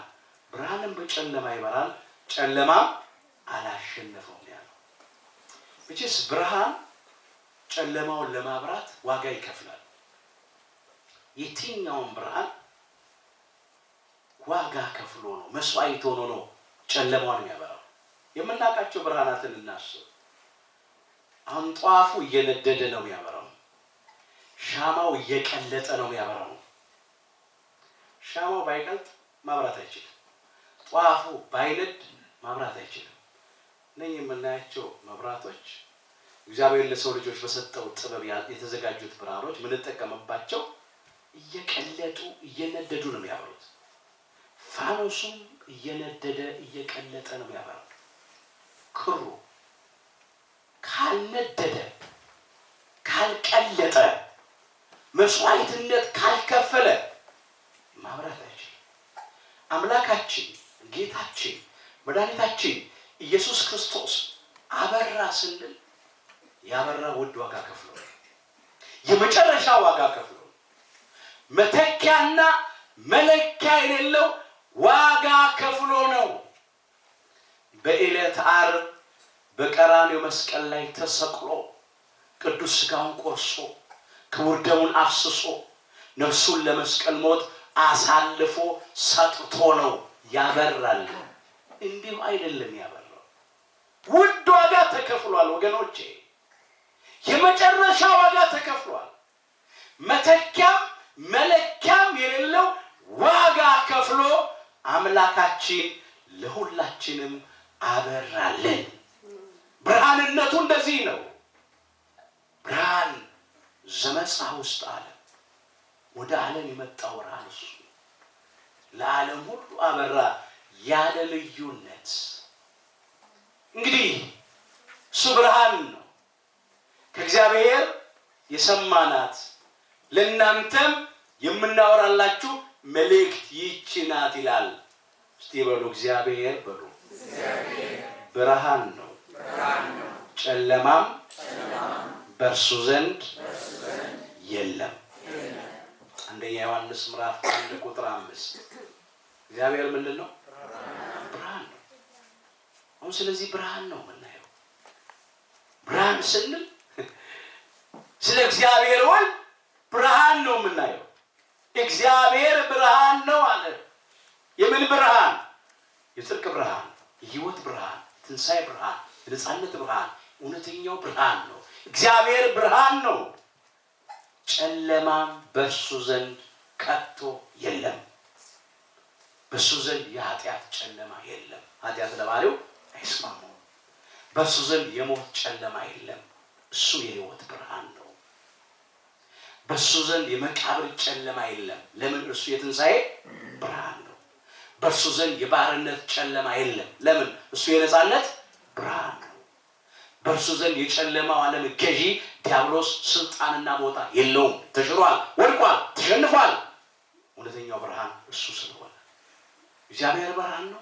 ብርሃንም በጨለማ ይበራል፣ ጨለማም አላሸነፈውም ያለው። እቺስ ብርሃን ጨለማውን ለማብራት ዋጋ ይከፍላል። የትኛውም ብርሃን ዋጋ ከፍሎ ነው፣ መስዋዕት ሆኖ ነው ጨለማውን የሚያበራው። የምናውቃቸው ብርሃናትን እናስብ። አሁን ጧፉ እየነደደ ነው የሚያበራው። ሻማው እየቀለጠ ነው የሚያበራው። ሻማው ባይቀልጥ ማብራት አይችልም። ጧፉ ባይነድ ማብራት አይችልም። እነኚህ የምናያቸው መብራቶች እግዚአብሔር ለሰው ልጆች በሰጠው ጥበብ የተዘጋጁት ብርሃኖች የምንጠቀምባቸው እየቀለጡ እየነደዱ ነው የሚያበሩት። ፋኖሱም እየነደደ እየቀለጠ ነው የሚያበራው። ክሩ ካልነደደ ካልቀለጠ መስዋዕትነት ካልከፈለ ማብራት አይችልም። አምላካችን ጌታችን መድኃኒታችን ኢየሱስ ክርስቶስ አበራ ስንል ያበራ ውድ ዋጋ ከፍሎ፣ የመጨረሻ ዋጋ ከፍሎ፣ መተኪያና መለኪያ የሌለው ዋጋ ከፍሎ ነው። በዕለተ ዓርብ በቀራንዮ መስቀል ላይ ተሰቅሎ ቅዱስ ሥጋውን ቆርሶ ክቡር ደሙን አፍስሶ ነፍሱን ለመስቀል ሞት አሳልፎ ሰጥቶ ነው ያበራል። እንዲሁ አይደለም ያበራው፣ ውድ ዋጋ ተከፍሏል ወገኖቼ። የመጨረሻ ዋጋ ተከፍሏል። መተኪያም መለኪያም የሌለው ዋጋ ከፍሎ አምላካችን ለሁላችንም አበራልን። ብርሃንነቱ እንደዚህ ነው። ብርሃን ዘመጽአ ውስጥ ዓለም፣ ወደ ዓለም የመጣው ብርሃን እሱ ለዓለም ሁሉ አበራ ያለ ልዩነት። እንግዲህ እሱ ብርሃን ነው። ከእግዚአብሔር የሰማናት ለእናንተም የምናወራላችሁ መልእክት ይህች ናት ይላል። እስቲ በሉ እግዚአብሔር በሉ። ብርሃን ነው፣ ጨለማም በእርሱ ዘንድ የለም። አንደኛ ዮሐንስ ምዕራፍ 1 ቁጥር 5 እግዚአብሔር ምንድን ነው? ብርሃን ነው። አሁን ስለዚህ ብርሃን ነው የምናየው። ብርሃን ስንል ስለ እግዚአብሔር ወልድ ብርሃን ነው የምናየው። እግዚአብሔር ብርሃን ነው አለ። የምን ብርሃን? የጽድቅ ብርሃን፣ የሕይወት ብርሃን፣ የትንሣኤ ብርሃን፣ የነጻነት ብርሃን፣ እውነተኛው ብርሃን ነው። እግዚአብሔር ብርሃን ነው። ጨለማም በእሱ ዘንድ ከቶ የለም። በእሱ ዘንድ የኃጢአት ጨለማ የለም። ኃጢአት ለባህሪው አይስማማም። በእሱ ዘንድ የሞት ጨለማ የለም። እሱ የሕይወት ብርሃን ነው። በእሱ ዘንድ የመቃብር ጨለማ የለም። ለምን? እርሱ የትንሣኤ ብርሃን ነው። በእርሱ ዘንድ የባርነት ጨለማ የለም። ለምን? እሱ የነጻነት ብርሃን ነው። በእርሱ ዘንድ የጨለማው ዓለም ገዢ ዲያብሎስ ስልጣንና ቦታ የለውም። ተሽሯል፣ ወድቋል፣ ተሸንፏል። እውነተኛው ብርሃን እሱ ስለሆነ እግዚአብሔር ብርሃን ነው፣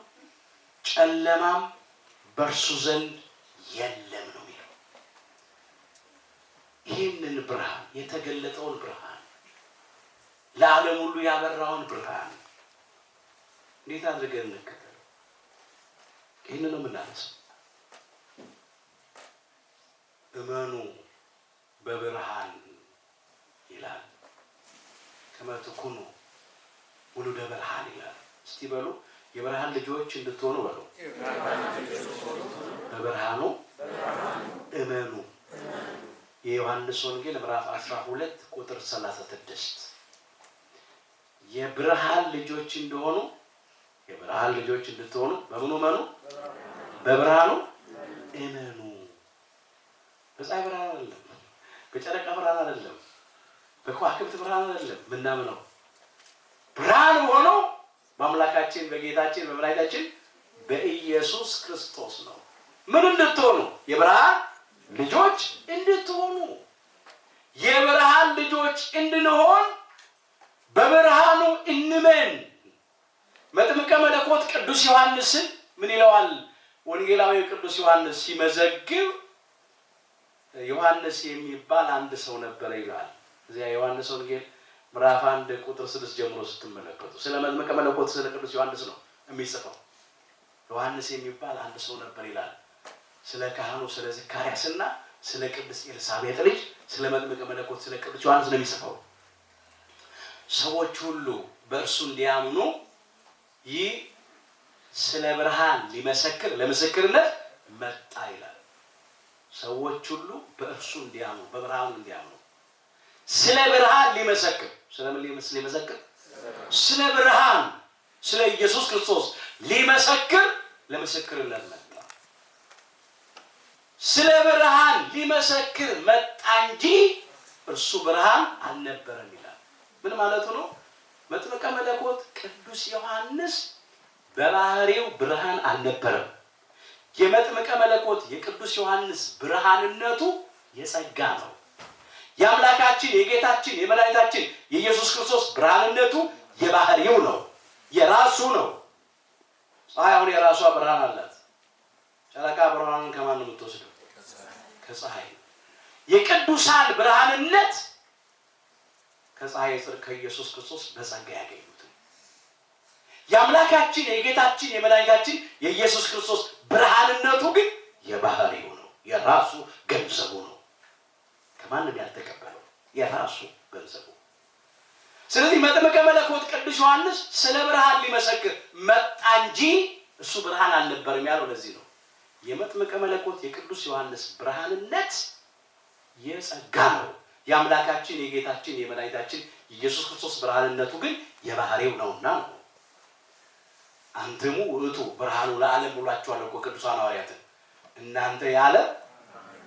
ጨለማም በእርሱ ዘንድ የለም ነው የሚለው። ይህንን ብርሃን የተገለጠውን ብርሃን ለዓለም ሁሉ ያበራውን ብርሃን እንዴት አድርገን እንከተለው? ይህንን ነው የምናነሳው። እመኑ በብርሃን ይላል፣ ከመ ትኩኑ ውሉደ ብርሃን ይላል። እስቲ በሉ የብርሃን ልጆች እንድትሆኑ በሉ። በብርሃኑ እመኑ። የዮሐንስ ወንጌል ምዕራፍ 12 ቁጥር 36 የብርሃን ልጆች እንደሆኑ የብርሃን ልጆች እንድትሆኑ በምኑ መኑ በብርሃኑ እመኑ። በፀሐይ ብርሃን አይደለም፣ በጨረቃ ብርሃን አይደለም፣ በከዋክብት ብርሃን አይደለም። ምናምነው ብርሃን ሆኖ በአምላካችን በጌታችን በመድኃኒታችን በኢየሱስ ክርስቶስ ነው። ምን እንድትሆኑ? የብርሃን ልጆች እንድትሆኑ። የብርሃን ልጆች እንድንሆን በብርሃኑ እንመን። መጥምቀ መለኮት ቅዱስ ዮሐንስን ምን ይለዋል? ወንጌላዊ ቅዱስ ዮሐንስ ሲመዘግብ ዮሐንስ የሚባል አንድ ሰው ነበረ ይላል። እዚያ ዮሐንስ ወንጌል ምዕራፍ 1 ቁጥር 6 ጀምሮ ስትመለከቱ ስለ መጥምቀ መለኮት ስለ ቅዱስ ዮሐንስ ነው የሚጽፈው። ዮሐንስ የሚባል አንድ ሰው ነበር ይላል። ስለ ካህኑ ስለ ዘካርያስና ስለ ቅድስት ኤልሳቤጥ ልጅ ስለ መጥምቀ መለኮት ስለ ቅዱስ ዮሐንስ ነው የሚጽፈው። ሰዎች ሁሉ በእርሱ እንዲያምኑ ይህ ስለ ብርሃን ሊመሰክር ለምስክርነት መጣ ይላል። ሰዎች ሁሉ በእርሱ እንዲያምኑ በብርሃኑ እንዲያምኑ ስለ ብርሃን ሊመሰክር ስለምን ሊመሰክር? ስለ ብርሃን ስለ ኢየሱስ ክርስቶስ ሊመሰክር ለምስክርነት መጣ። ስለ ብርሃን ሊመሰክር መጣ እንጂ እርሱ ብርሃን አልነበረም ይላል። ምን ማለቱ ነው? መጥምቀ መለኮት ቅዱስ ዮሐንስ በባህሪው ብርሃን አልነበረም። የመጥምቀ መለኮት የቅዱስ ዮሐንስ ብርሃንነቱ የጸጋ ነው። የአምላካችን የጌታችን የመድኃኒታችን የኢየሱስ ክርስቶስ ብርሃንነቱ የባህሪው ነው፣ የራሱ ነው። ፀሐይ አሁን የራሷ ብርሃን አላት። ጨረቃ ብርሃኑን ከማን ነው የምትወስደው? ከፀሐይ። የቅዱሳን ብርሃንነት ከፀሐይ ጽድቅ ከኢየሱስ ክርስቶስ በጸጋ ያገኙት። የአምላካችን የጌታችን የመድኃኒታችን የኢየሱስ ክርስቶስ ብርሃንነቱ ግን የባህሪው ነው፣ የራሱ ገንዘቡ ነው። ከማንም ያልተቀበለው የራሱ ገንዘቡ። ስለዚህ መጥምቀ መለኮት ቅዱስ ዮሐንስ ስለ ብርሃን ሊመሰክር መጣ እንጂ እሱ ብርሃን አልነበረም ያለው ለዚህ ነው። የመጥምቀ መለኮት የቅዱስ ዮሐንስ ብርሃንነት የጸጋ ነው። የአምላካችን የጌታችን የመድኃኒታችን የኢየሱስ ክርስቶስ ብርሃንነቱ ግን የባህሪው ነውና ነው። አንትሙ ውእቱ ብርሃኑ ለዓለም ብሏቸዋል እኮ ቅዱሳን ሐዋርያትን። እናንተ የዓለም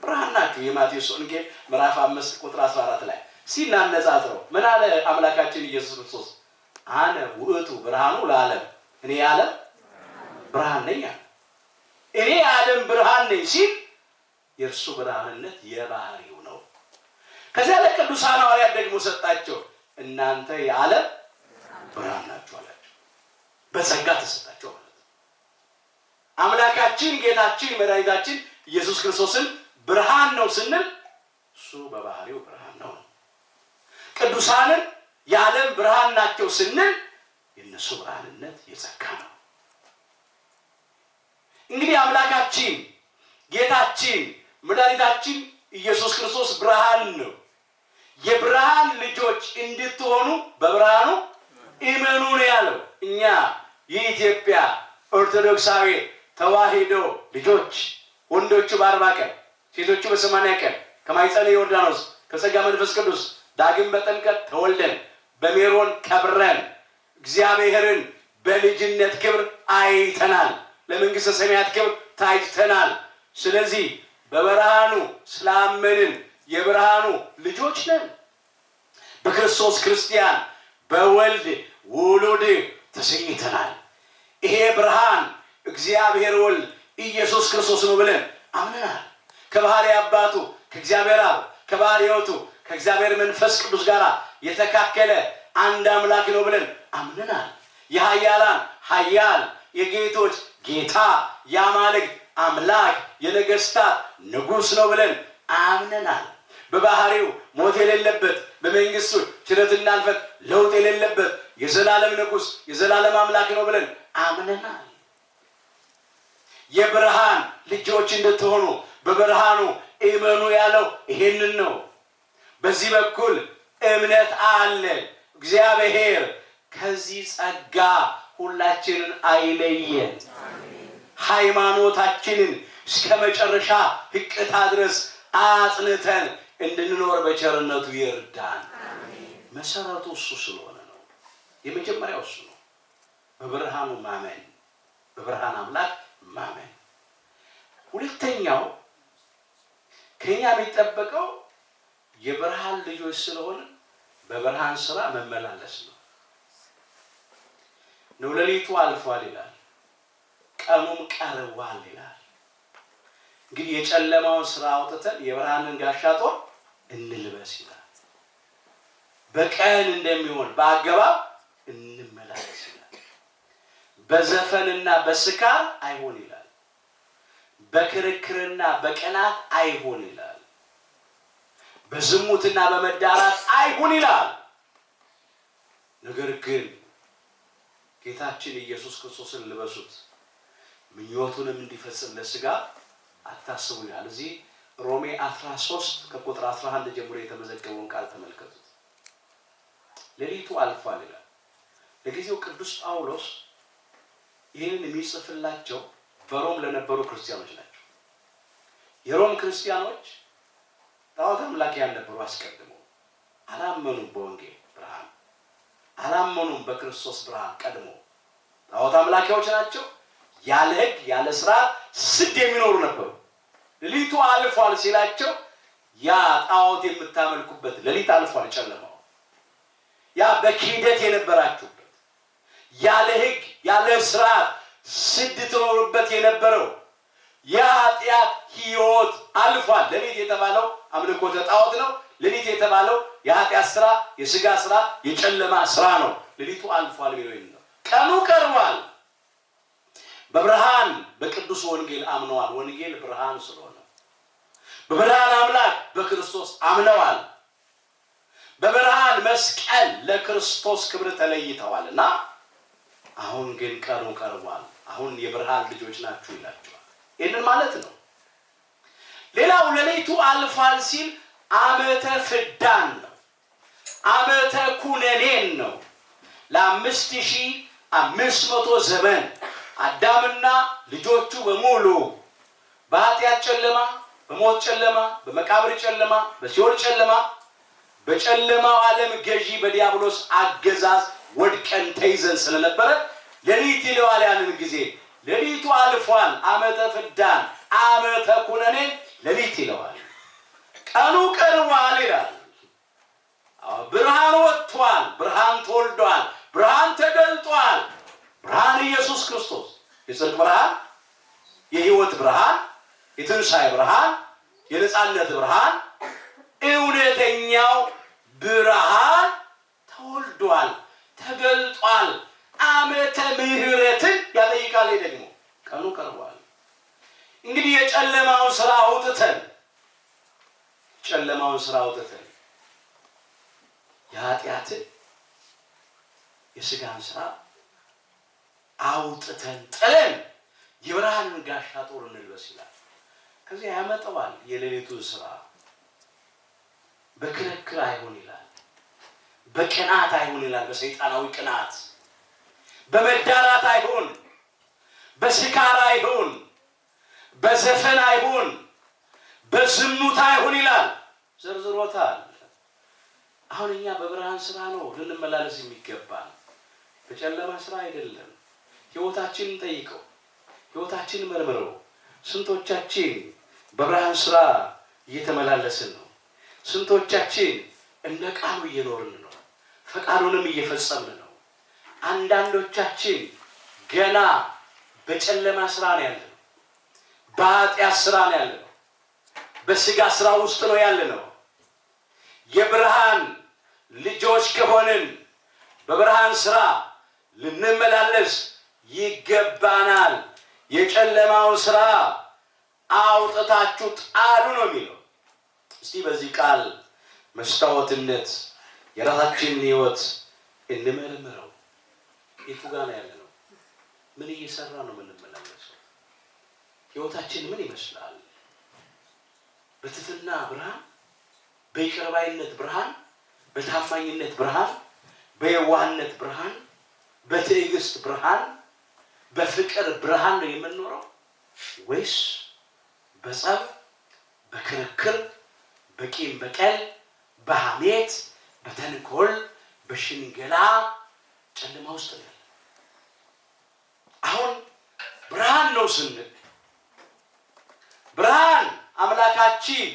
ብርሃን ናችሁ። የማቴዎስ ወንጌል ምዕራፍ 5 ቁጥር 14 ላይ ሲናነጻጽረው ምን አለ አምላካችን ኢየሱስ ክርስቶስ? አነ ውእቱ ብርሃኑ ለዓለም፣ እኔ የዓለም ብርሃን ነኝ። እኔ የዓለም ብርሃን ነኝ ሲል የእርሱ ብርሃንነት የባህሪው ነው። ከዚያ ለቅዱሳን ሐዋርያት ደግሞ ሰጣቸው። እናንተ የዓለም ብርሃን ናችሁ አላቸው። በጸጋ ተሰጣቸው ማለት ነው። አምላካችን ጌታችን መድኃኒታችን ኢየሱስ ክርስቶስን ብርሃን ነው ስንል እሱ በባህሪው ብርሃን ነው። ቅዱሳንን የዓለም ብርሃን ናቸው ስንል የነሱ ብርሃንነት የጸጋ ነው። እንግዲህ አምላካችን ጌታችን መድኃኒታችን ኢየሱስ ክርስቶስ ብርሃን ነው። የብርሃን ልጆች እንድትሆኑ በብርሃኑ እመኑ ነው ያለው። እኛ የኢትዮጵያ ኦርቶዶክሳዊ ተዋሕዶ ልጆች ወንዶቹ በ40 ቀን ሴቶቹ በ80 ቀን ከማኅፀነ ዮርዳኖስ ከጸጋ መንፈስ ቅዱስ ዳግም በጥምቀት ተወልደን በሜሮን ከብረን እግዚአብሔርን በልጅነት ክብር አይተናል። ለመንግሥተ ሰማያት ክብር ታጭተናል። ስለዚህ በብርሃኑ ስላመንን የብርሃኑ ልጆች ነን። በክርስቶስ ክርስቲያን በወልድ ውሉድ ተሰኝተናል። ይሄ ብርሃን እግዚአብሔር ወልድ ኢየሱስ ክርስቶስ ነው ብለን አምነናል። ከባህሪ አባቱ ከእግዚአብሔር አብ ከባህሪ ሕይወቱ ከእግዚአብሔር መንፈስ ቅዱስ ጋር የተካከለ አንድ አምላክ ነው ብለን አምነናል። የኃያላን ኃያል የጌቶች ጌታ የአማልክት አምላክ የነገስታት ንጉሥ ነው ብለን አምነናል። በባህሪው ሞት የሌለበት በመንግስቱ ችረትና እልፈት ለውጥ የሌለበት የዘላለም ንጉሥ የዘላለም አምላክ ነው ብለን አምነናል። የብርሃን ልጆች እንድትሆኑ በብርሃኑ እመኑ ያለው ይሄንን ነው። በዚህ በኩል እምነት አለ። እግዚአብሔር ከዚህ ጸጋ ሁላችንን አይለየን። ሃይማኖታችንን እስከ መጨረሻ ህቅታ ድረስ አጽንተን እንድንኖር በቸርነቱ ይርዳን። መሰረቱ እሱ ስለሆነ ነው። የመጀመሪያው እሱ ነው። በብርሃኑ ማመን፣ በብርሃን አምላክ ማመን። ሁለተኛው ከኛ የሚጠበቀው የብርሃን ልጆች ስለሆነ በብርሃን ስራ መመላለስ ነው። ሌሊቱ አልፏል ይላል፣ ቀኑም ቀርቧል ይላል። እንግዲህ የጨለማውን ስራ አውጥተን የብርሃንን ጋሻ ጦር እንልበስ ይላል። በቀን እንደሚሆን በአገባብ እንመላለስ ይላል። በዘፈንና በስካር አይሆን ይላል። በክርክርና በቅናት አይሆን ይላል። በዝሙትና በመዳራት አይሆን ይላል። ነገር ግን ጌታችን ኢየሱስ ክርስቶስን ልበሱት፣ ምኞቱንም እንዲፈጽም ለስጋ አታስቡ ይላል። እዚህ ሮሜ 13 ከቁጥር 11 ጀምሮ የተመዘገበውን ቃል ተመልከቱት። ሌሊቱ አልፏል ይላል። ለጊዜው ቅዱስ ጳውሎስ ይህንን የሚጽፍላቸው በሮም ለነበሩ ክርስቲያኖች ናቸው። የሮም ክርስቲያኖች ጣዖት አምላኪያን ነበሩ። አስቀድመው አላመኑም፣ በወንጌል ብርሃን አላመኑም፣ በክርስቶስ ብርሃን ቀድሞ ጣዖት አምላኪዎች ናቸው። ያለ ሕግ ያለ ስርዓት ስድ የሚኖሩ ነበሩ። ሌሊቱ አልፏል ሲላቸው ያ ጣዖት የምታመልኩበት ሌሊት አልፏል፣ ጨለማው ያ በክህደት የነበራችሁበት ያለ ሕግ ያለ ስርዓት ስድ ትኖሩበት የነበረው የኃጢአት ሕይወት አልፏል። ሌሊት የተባለው አምልኮተ ጣዖት ነው። ሌሊት የተባለው የኃጢአት ስራ፣ የስጋ ስራ፣ የጨለማ ስራ ነው። ሌሊቱ አልፏል የሚለው ነው። ቀኑ ቀርቧል። በብርሃን በቅዱስ ወንጌል አምነዋል። ወንጌል ብርሃን ስለሆነ በብርሃን አምላክ በክርስቶስ አምነዋል። በብርሃን መስቀል ለክርስቶስ ክብር ተለይተዋልና አሁን ግን ቀኑ ቀርቧል። አሁን የብርሃን ልጆች ናችሁ ይላቸዋል። ይህንን ማለት ነው። ሌላው ሌሊቱ አልፏል ሲል ዓመተ ፍዳን ነው። ዓመተ ኩነኔን ነው። ለ5500 ዘመን አዳምና ልጆቹ በሙሉ በኃጢአት ጨለማ፣ በሞት ጨለማ፣ በመቃብር ጨለማ፣ በሲኦል ጨለማ፣ በጨለማው ዓለም ገዢ በዲያብሎስ አገዛዝ ወድቀን ተይዘን ስለነበረ ሌሊት ይለዋል። ያንን ጊዜ ሌሊቱ አልፏል። ዓመተ ፍዳን ዓመተ ኩነኔን ሌሊት ይለዋል። ቀኑ ቀርቧል ይላል። ብርሃን ወጥቷል። ብርሃን ተወልዷል። ብርሃን ተገልጧል። ብርሃን ኢየሱስ ክርስቶስ የጽድቅ ብርሃን፣ የሕይወት ብርሃን፣ የትንሣኤ ብርሃን፣ የነጻነት ብርሃን፣ እውነተኛው ብርሃን ተወልዷል፣ ተገልጧል። ዓመተ ምሕረትን ያጠይቃል። ደግሞ ቀኑ ቀርቧል። እንግዲህ የጨለማውን ስራ አውጥተን የኃጢአትን የስጋን ስራ አውጥተን ጥለን የብርሃንን ጋሻ ጦር እንልበስ ይላል። ከዚያ ያመጣዋል። የሌሊቱን ስራ በክርክር አይሆን ይላል። በቅናት አይሆን ይላል። በሰይጣናዊ ቅናት፣ በመዳራት አይሆን፣ በስካር አይሆን፣ በዘፈን አይሆን፣ በዝሙት አይሆን ይላል። ዘርዝሮታል። አሁን እኛ በብርሃን ስራ ነው ልንመላለስ የሚገባል፣ በጨለማ ስራ አይደለም። ሕይወታችንን ጠይቀው፣ ሕይወታችንን መርምረው። ስንቶቻችን በብርሃን ስራ እየተመላለስን ነው? ስንቶቻችን እንደ ቃሉ እየኖርን ነው? ፈቃዱንም እየፈጸምን ነው? አንዳንዶቻችን ገና በጨለማ ስራ ነው ያለነው፣ በኃጢአት ስራ ነው ያለነው፣ በስጋ ስራ ውስጥ ነው ያለነው። የብርሃን ልጆች ከሆንን በብርሃን ስራ ልንመላለስ ይገባናል። የጨለማውን ስራ አውጥታችሁ ጣሉ ነው የሚለው። እስቲ በዚህ ቃል መስታወትነት የራሳችንን ሕይወት እንመርምረው። የቱ ጋር ነው ያለነው? ምን እየሰራ ነው የምንመላለሰው? ሕይወታችን ምን ይመስላል? በትህትና ብርሃን፣ በይቅር ባይነት ብርሃን፣ በታማኝነት ብርሃን፣ በየዋህነት ብርሃን፣ በትዕግስት ብርሃን፣ በፍቅር ብርሃን ነው የምንኖረው? ወይስ በጸብ፣ በክርክር፣ በቂም በቀል፣ በሐሜት፣ በተንኮል፣ በሽንገላ ጨለማ ውስጥ ነው። አሁን ብርሃን ነው ስንል ብርሃን አምላካችን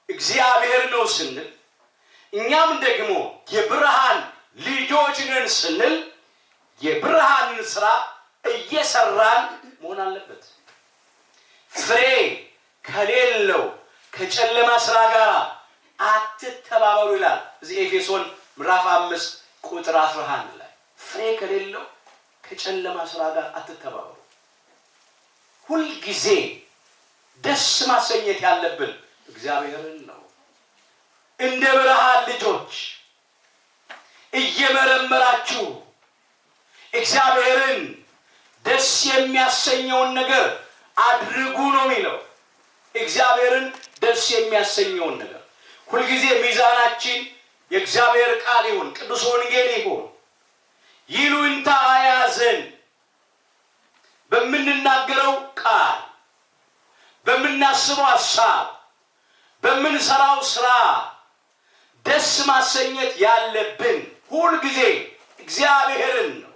እግዚአብሔር ነው ስንል እኛም ደግሞ የብርሃን ልጆች ነን ስንል የብርሃንን ስራ እየሰራን መሆን አለበት። ፍሬ ከሌለው ከጨለማ ስራ ጋር አትተባበሩ ይላል እዚህ ኤፌሶን ምዕራፍ 5 ቁጥር 11 ላይ። ፍሬ ከሌለው ከጨለማ ስራ ጋር አትተባበሩ። ሁል ጊዜ ደስ ማሰኘት ያለብን እግዚአብሔርን ነው። እንደ ብርሃን ልጆች እየመረመራችሁ እግዚአብሔርን ደስ የሚያሰኘውን ነገር አድርጉ ነው የሚለው። እግዚአብሔርን ደስ የሚያሰኘውን ነገር ሁልጊዜ ሚዛናችን የእግዚአብሔር ቃል ይሁን፣ ቅዱስ ወንጌል ይሁን። ይሉኝታ አያዘን። በምንናገረው ቃል፣ በምናስበው ሐሳብ፣ በምንሰራው ስራ ደስ ማሰኘት ያለብን ሁልጊዜ እግዚአብሔርን ነው።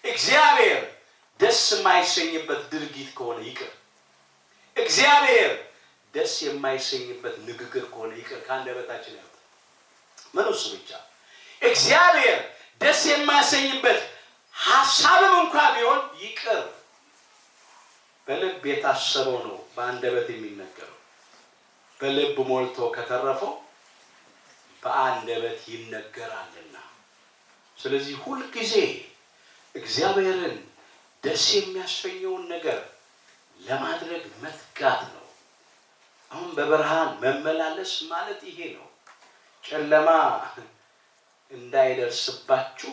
እግዚአብሔር ደስ የማይሰኝበት ድርጊት ከሆነ ይቅር። እግዚአብሔር ደስ የማይሰኝበት ንግግር ከሆነ ይቅር ከአንደበታችን ያወጣ። ምን እሱ ብቻ እግዚአብሔር ደስ የማይሰኝበት ሐሳብም እንኳን ቢሆን ይቅር። በልብ የታሰበው ነው በአንደበት የሚነገረው። በልብ ሞልቶ ከተረፈው በአንደበት ይነገራልና። ስለዚህ ሁልጊዜ እግዚአብሔርን ደስ የሚያሰኘውን ነገር ለማድረግ መትጋት ነው። አሁን በብርሃን መመላለስ ማለት ይሄ ነው። ጨለማ እንዳይደርስባችሁ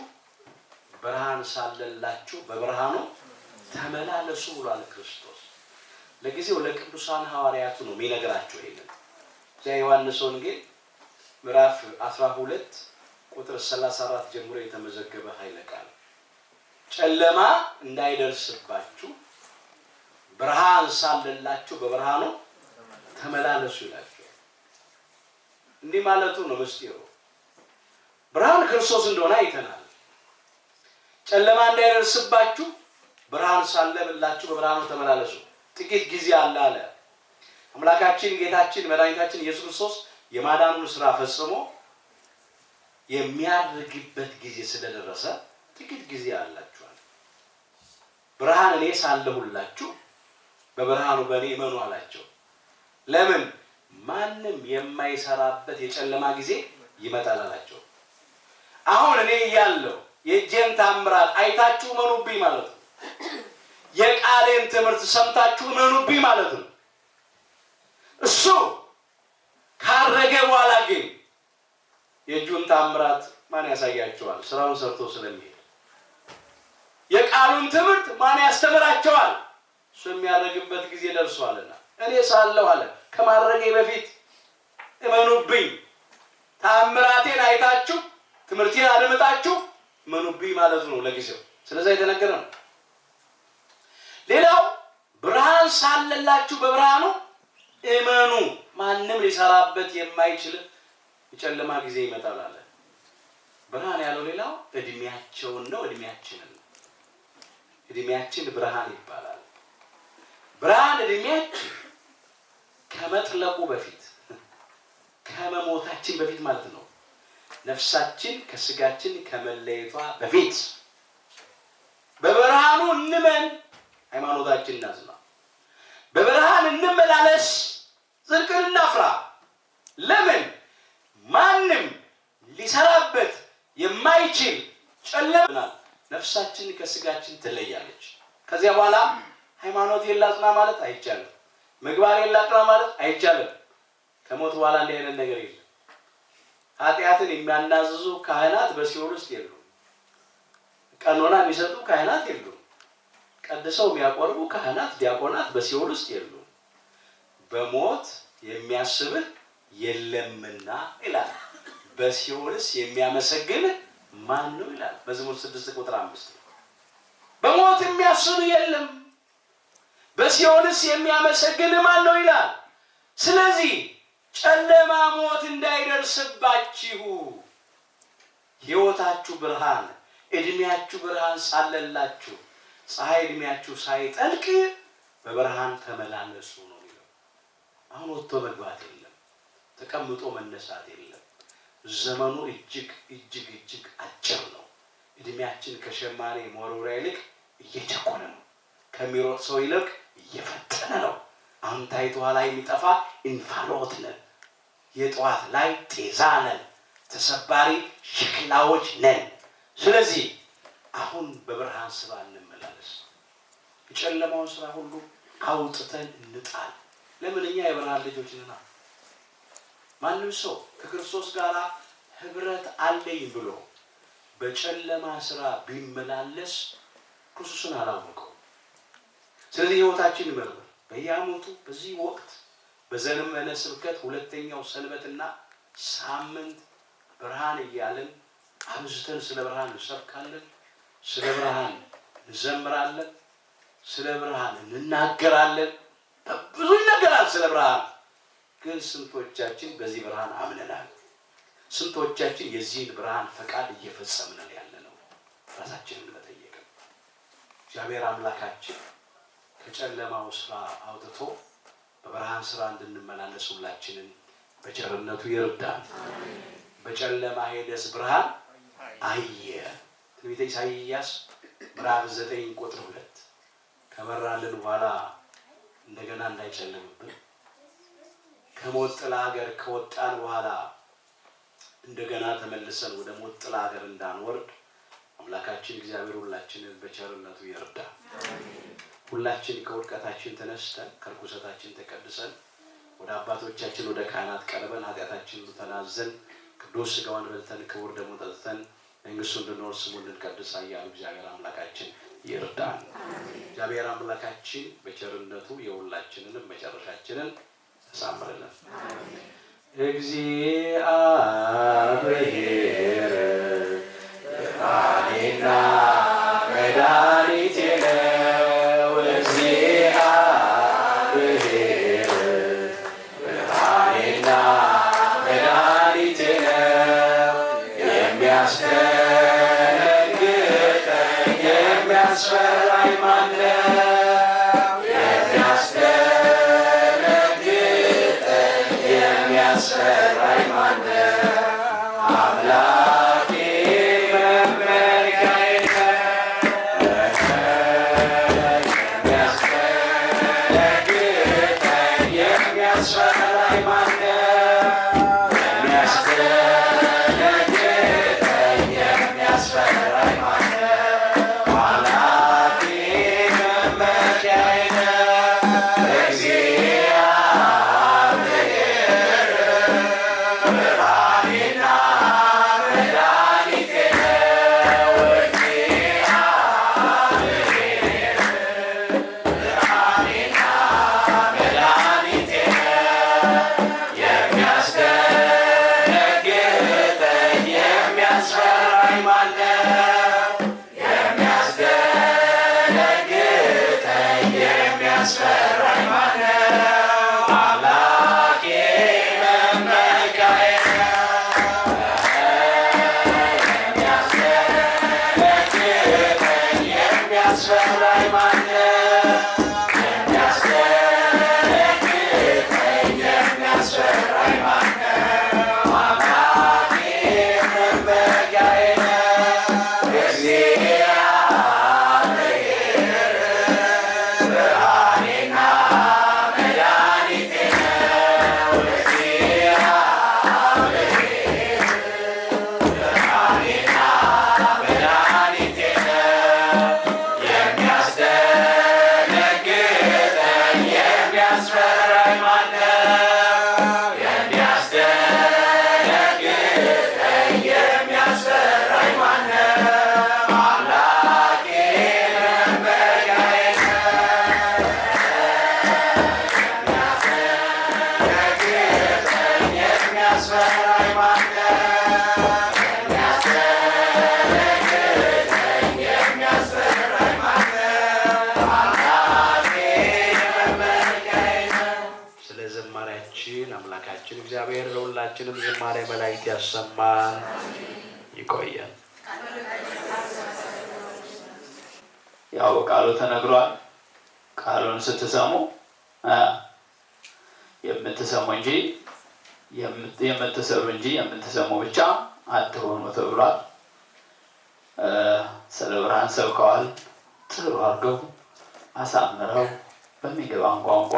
ብርሃን ሳለላችሁ በብርሃኑ ተመላለሱ ብሏል ክርስቶስ። ለጊዜው ለቅዱሳን ሐዋርያቱ ነው የሚነግራቸው ይሄንን። ዮሐንስ ወንጌል ምዕራፍ 12 ቁጥር 34 ጀምሮ የተመዘገበ ኃይለ ቃል ጨለማ እንዳይደርስባችሁ ብርሃን ሳለላችሁ በብርሃኑ ተመላለሱ ይላችኋል። እንዲህ ማለቱ ነው ምስጢሩ። ብርሃን ክርስቶስ እንደሆነ አይተናል። ጨለማ እንዳይደርስባችሁ ብርሃን ሳለላችሁ በብርሃኑ ተመላለሱ። ጥቂት ጊዜ አለ አለ አምላካችን ጌታችን መድኃኒታችን ኢየሱስ ክርስቶስ የማዳኑን ስራ ፈጽሞ የሚያርግበት ጊዜ ስለደረሰ ጥቂት ጊዜ አላችኋል። ብርሃን እኔ ሳለሁላችሁ በብርሃኑ በእኔ እመኑ አላቸው። ለምን? ማንም የማይሰራበት የጨለማ ጊዜ ይመጣል አላቸው። አሁን እኔ እያለሁ የእጄን ታምራት አይታችሁ እመኑብኝ ማለት ነው። የቃሌን ትምህርት ሰምታችሁ እመኑብኝ ማለት ነው። እሱ ካረገ በኋላ ግን የእጁን ታምራት ማን ያሳያቸዋል? ስራውን ሰርቶ ስለሚሄድ። የቃሉን ትምህርት ማን ያስተምራቸዋል? እሱ የሚያረግበት ጊዜ ደርሷልና እኔ ሳለሁ አለ ከማረጌ በፊት እመኑብኝ። ታምራቴን አይታችሁ ትምህርቴን አድምጣችሁ እመኑብኝ ማለት ነው ለጊዜው። ስለዚህ የተነገረ ነው። ሌላው ብርሃን ሳለላችሁ በብርሃኑ እመኑ። ማንም ሊሰራበት የማይችል የጨለማ ጊዜ ይመጣል አለ። ብርሃን ያለው ሌላው እድሜያቸውን ነው፣ እድሜያችንን ነው። እድሜያችን ብርሃን ይባላል። ብርሃን እድሜያችን ከመጥለቁ በፊት ከመሞታችን በፊት ማለት ነው። ነፍሳችን ከስጋችን ከመለየቷ በፊት በብርሃኑ እንመን፣ ሃይማኖታችን እናጽና። በብርሃን እንመላለስ፣ ጽድቅን እናፍራ። ለምን? ማንም ሊሰራበት የማይችል ጨለማ ነፍሳችን ከስጋችን ትለያለች። ከዚያ በኋላ ሃይማኖት የላጽና ማለት አይቻልም። ምግባር የላጽና ማለት አይቻልም። ከሞት በኋላ እንዲህ አይነት ነገር የለም። ኃጢአትን የሚያናዝዙ ካህናት በሲኦል ውስጥ የሉም። ቀኖና የሚሰጡ ካህናት የሉም። ቀድሰው የሚያቆርቡ ካህናት ዲያቆናት በሲኦል ውስጥ የሉም። በሞት የሚያስብህ የለምና ይላል። በሲኦልስ የሚያመሰግን ማን ነው ይላል መዝሙር 6 ቁጥር 5። በሞት የሚያስብህ የለም፣ በሲኦልስ የሚያመሰግን ማን ነው ይላል። ስለዚህ ጨለማ ሞት እንዳይደርስባችሁ ሕይወታችሁ ብርሃን እድሜያችሁ ብርሃን ሳለላችሁ ፀሐይ እድሜያችሁ ሳይጠልቅ በብርሃን ተመላለሱ ነው የሚለው። አሁን ወጥቶ መግባት የለም፣ ተቀምጦ መነሳት የለም። ዘመኑ እጅግ አጭር ነው። እድሜያችን ከሸማኔ መወርወሪያ ይልቅ እየቸኮለ ነው። ከሚሮጥ ሰው ይልቅ እየፈጠነ ነው። አሁን ታይቶ ኋላ የሚጠፋ እንፋሎት ነን። የጠዋት ላይ ጤዛ ነን። ተሰባሪ ሸክላዎች ነን። ስለዚህ አሁን በብርሃን ስራ እንመላለስ። የጨለማውን ስራ ሁሉ አውጥተን እንጣል። ለምን? እኛ የብርሃን ልጆች ነን። ማንም ሰው ከክርስቶስ ጋር ህብረት አለኝ ብሎ በጨለማ ስራ ቢመላለስ ክርስቶስን አላወቀው። ስለዚህ ህይወታችን ይመርመር። በየዓመቱ በዚህ ወቅት በዘመነ ስብከት ሁለተኛው ሰንበትና ሳምንት ብርሃን እያልን አብዝተን ስለ ብርሃን እንሰብካለን፣ ስለ ብርሃን እንዘምራለን፣ ስለ ብርሃን እንናገራለን። ብዙ ይነገራል ስለ ብርሃን። ግን ስንቶቻችን በዚህ ብርሃን አምነናል? ስንቶቻችን የዚህን ብርሃን ፈቃድ እየፈጸምን ያለነው? ራሳችንን መጠየቅ። እግዚአብሔር አምላካችን ከጨለማው ስራ አውጥቶ በብርሃን ስራ እንድንመላለስ ሁላችንን በቸርነቱ ይርዳል። በጨለማ ሄደስ ብርሃን አየ። ትንቢተ ኢሳይያስ ምዕራፍ 9 ቁጥር 2 ከበራልን በኋላ እንደገና እንዳይጨልምብን፣ ከሞት ጥላ ሀገር ከወጣን በኋላ እንደገና ተመልሰን ወደ ሞት ጥላ ሀገር እንዳንወርድ አምላካችን እግዚአብሔር ሁላችንን በቸርነቱ ይርዳል። ሁላችን ከውድቀታችን ተነስተን ከርኩሰታችን ተቀድሰን ወደ አባቶቻችን ወደ ካህናት ቀርበን ኃጢአታችንን ተናዘን ቅዱስ ሥጋውን በልተን ክቡር ደሙን ጠጥተን መንግሥቱን እንድንወርስ ስሙን እንድንቀድስ ኃያሉ እግዚአብሔር አምላካችን ይርዳን። እግዚአብሔር አምላካችን በቸርነቱ የሁላችንንም መጨረሻችንን ያሳምርልን። እግዚአብሔር ብርሃኔና መድኃኒቴ ነው። እግዚአብሔር ብርሃኔና መድኃኒቴ ነው። የሚያስደነግጠኝ የሚያስፈራኝ ማነው? የሚያስደነግጠኝ የሚያስፈራኝ ማነው? አምላኬ መመኪያዬ ነው። የሚያስደነግጠኝ የሚያስፈራኝ ማነው? የሚያስደነግጠኝ የሚያስፈራኝ ማነው? አምላኬ መመኪያዬ ነው። እግዚአብሔር ብርሃኔና መድኃኒቴ ነው። እግዚአብሔር ብርሃኔና መድኃኒቴ ነው። የሚያስደነግጠኝ የሚያስፈራኝ ማነው? የሚያስደነግጠኝ የሚያስፈራኝ ማነው? አምላኬ መመኪያዬ ነው። የሚያስደነግጠኝ የሚያስፈራኝ ማነው? የሚያስደነግጠኝ የሚያስፈራኝ ማነው? አምላኬ መመኪያዬ ነው። እግዚአብሔር ብርሃኔና መድኃኒቴ ነው። እግዚአብሔር ብርሃኔና መድኃኒቴ ነው። የሚያስደንቀኝ ሁላችንም ዝማሬ መላእክት ያሰማን። ይቆየን። ያው ቃሉ ተነግሯል። ቃሉን ስትሰሙ የምትሰሙ እንጂ የምትሰሩ እንጂ የምትሰሙ ብቻ አትሆኑ ተብሏል። ስለ ብርሃን ሰብከዋል። ጥሩ አድርገው አሳምረው በሚገባን ቋንቋ።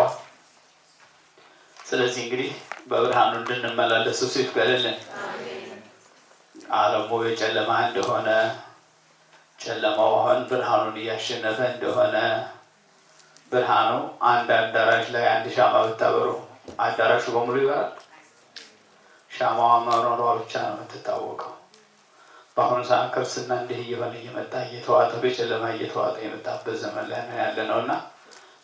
ስለዚህ እንግዲህ በብርሃኑ እንድንመላለስ እሱ ይፍቀድልን። ዓለሙ የጨለማ እንደሆነ ጨለማው አሁን ብርሃኑን እያሸነፈ እንደሆነ ብርሃኑ አንድ አዳራሽ ላይ አንድ ሻማ ብታበሩ አዳራሹ በሙሉ ይበራል። ሻማዋ መኖሯ ብቻ ነው የምትታወቀው። በአሁኑ ሰዓት ክርስትና እንዲህ እየሆነ እየመጣ እየተዋጠ በጨለማ እየተዋጠ የመጣበት ዘመን ላይ ነው ያለ ነውና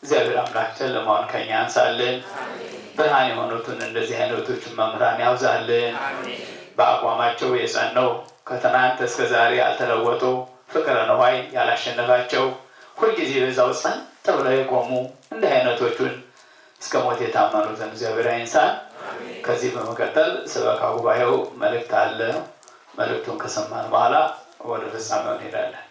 እግዚአብሔር አምላክ ጨለማውን ከኛ አንሳልን። ብርሃን የሆኑትን እንደዚህ አይነቶችን መምህራን ያብዛልን። በአቋማቸው የጸነው ከትናንት እስከ ዛሬ ያልተለወጡ ፍቅረ ነዋይ ያላሸነፋቸው ሁልጊዜ በዛው ጸንት ብለው የቆሙ እንዲህ አይነቶቹን እስከ ሞት የታመኑትን እግዚአብሔር አይንሳን። ከዚህ በመቀጠል ሰበካ ጉባኤው መልእክት አለ። መልእክቱን ከሰማን በኋላ ወደ ፍጻሜው እንሄዳለን።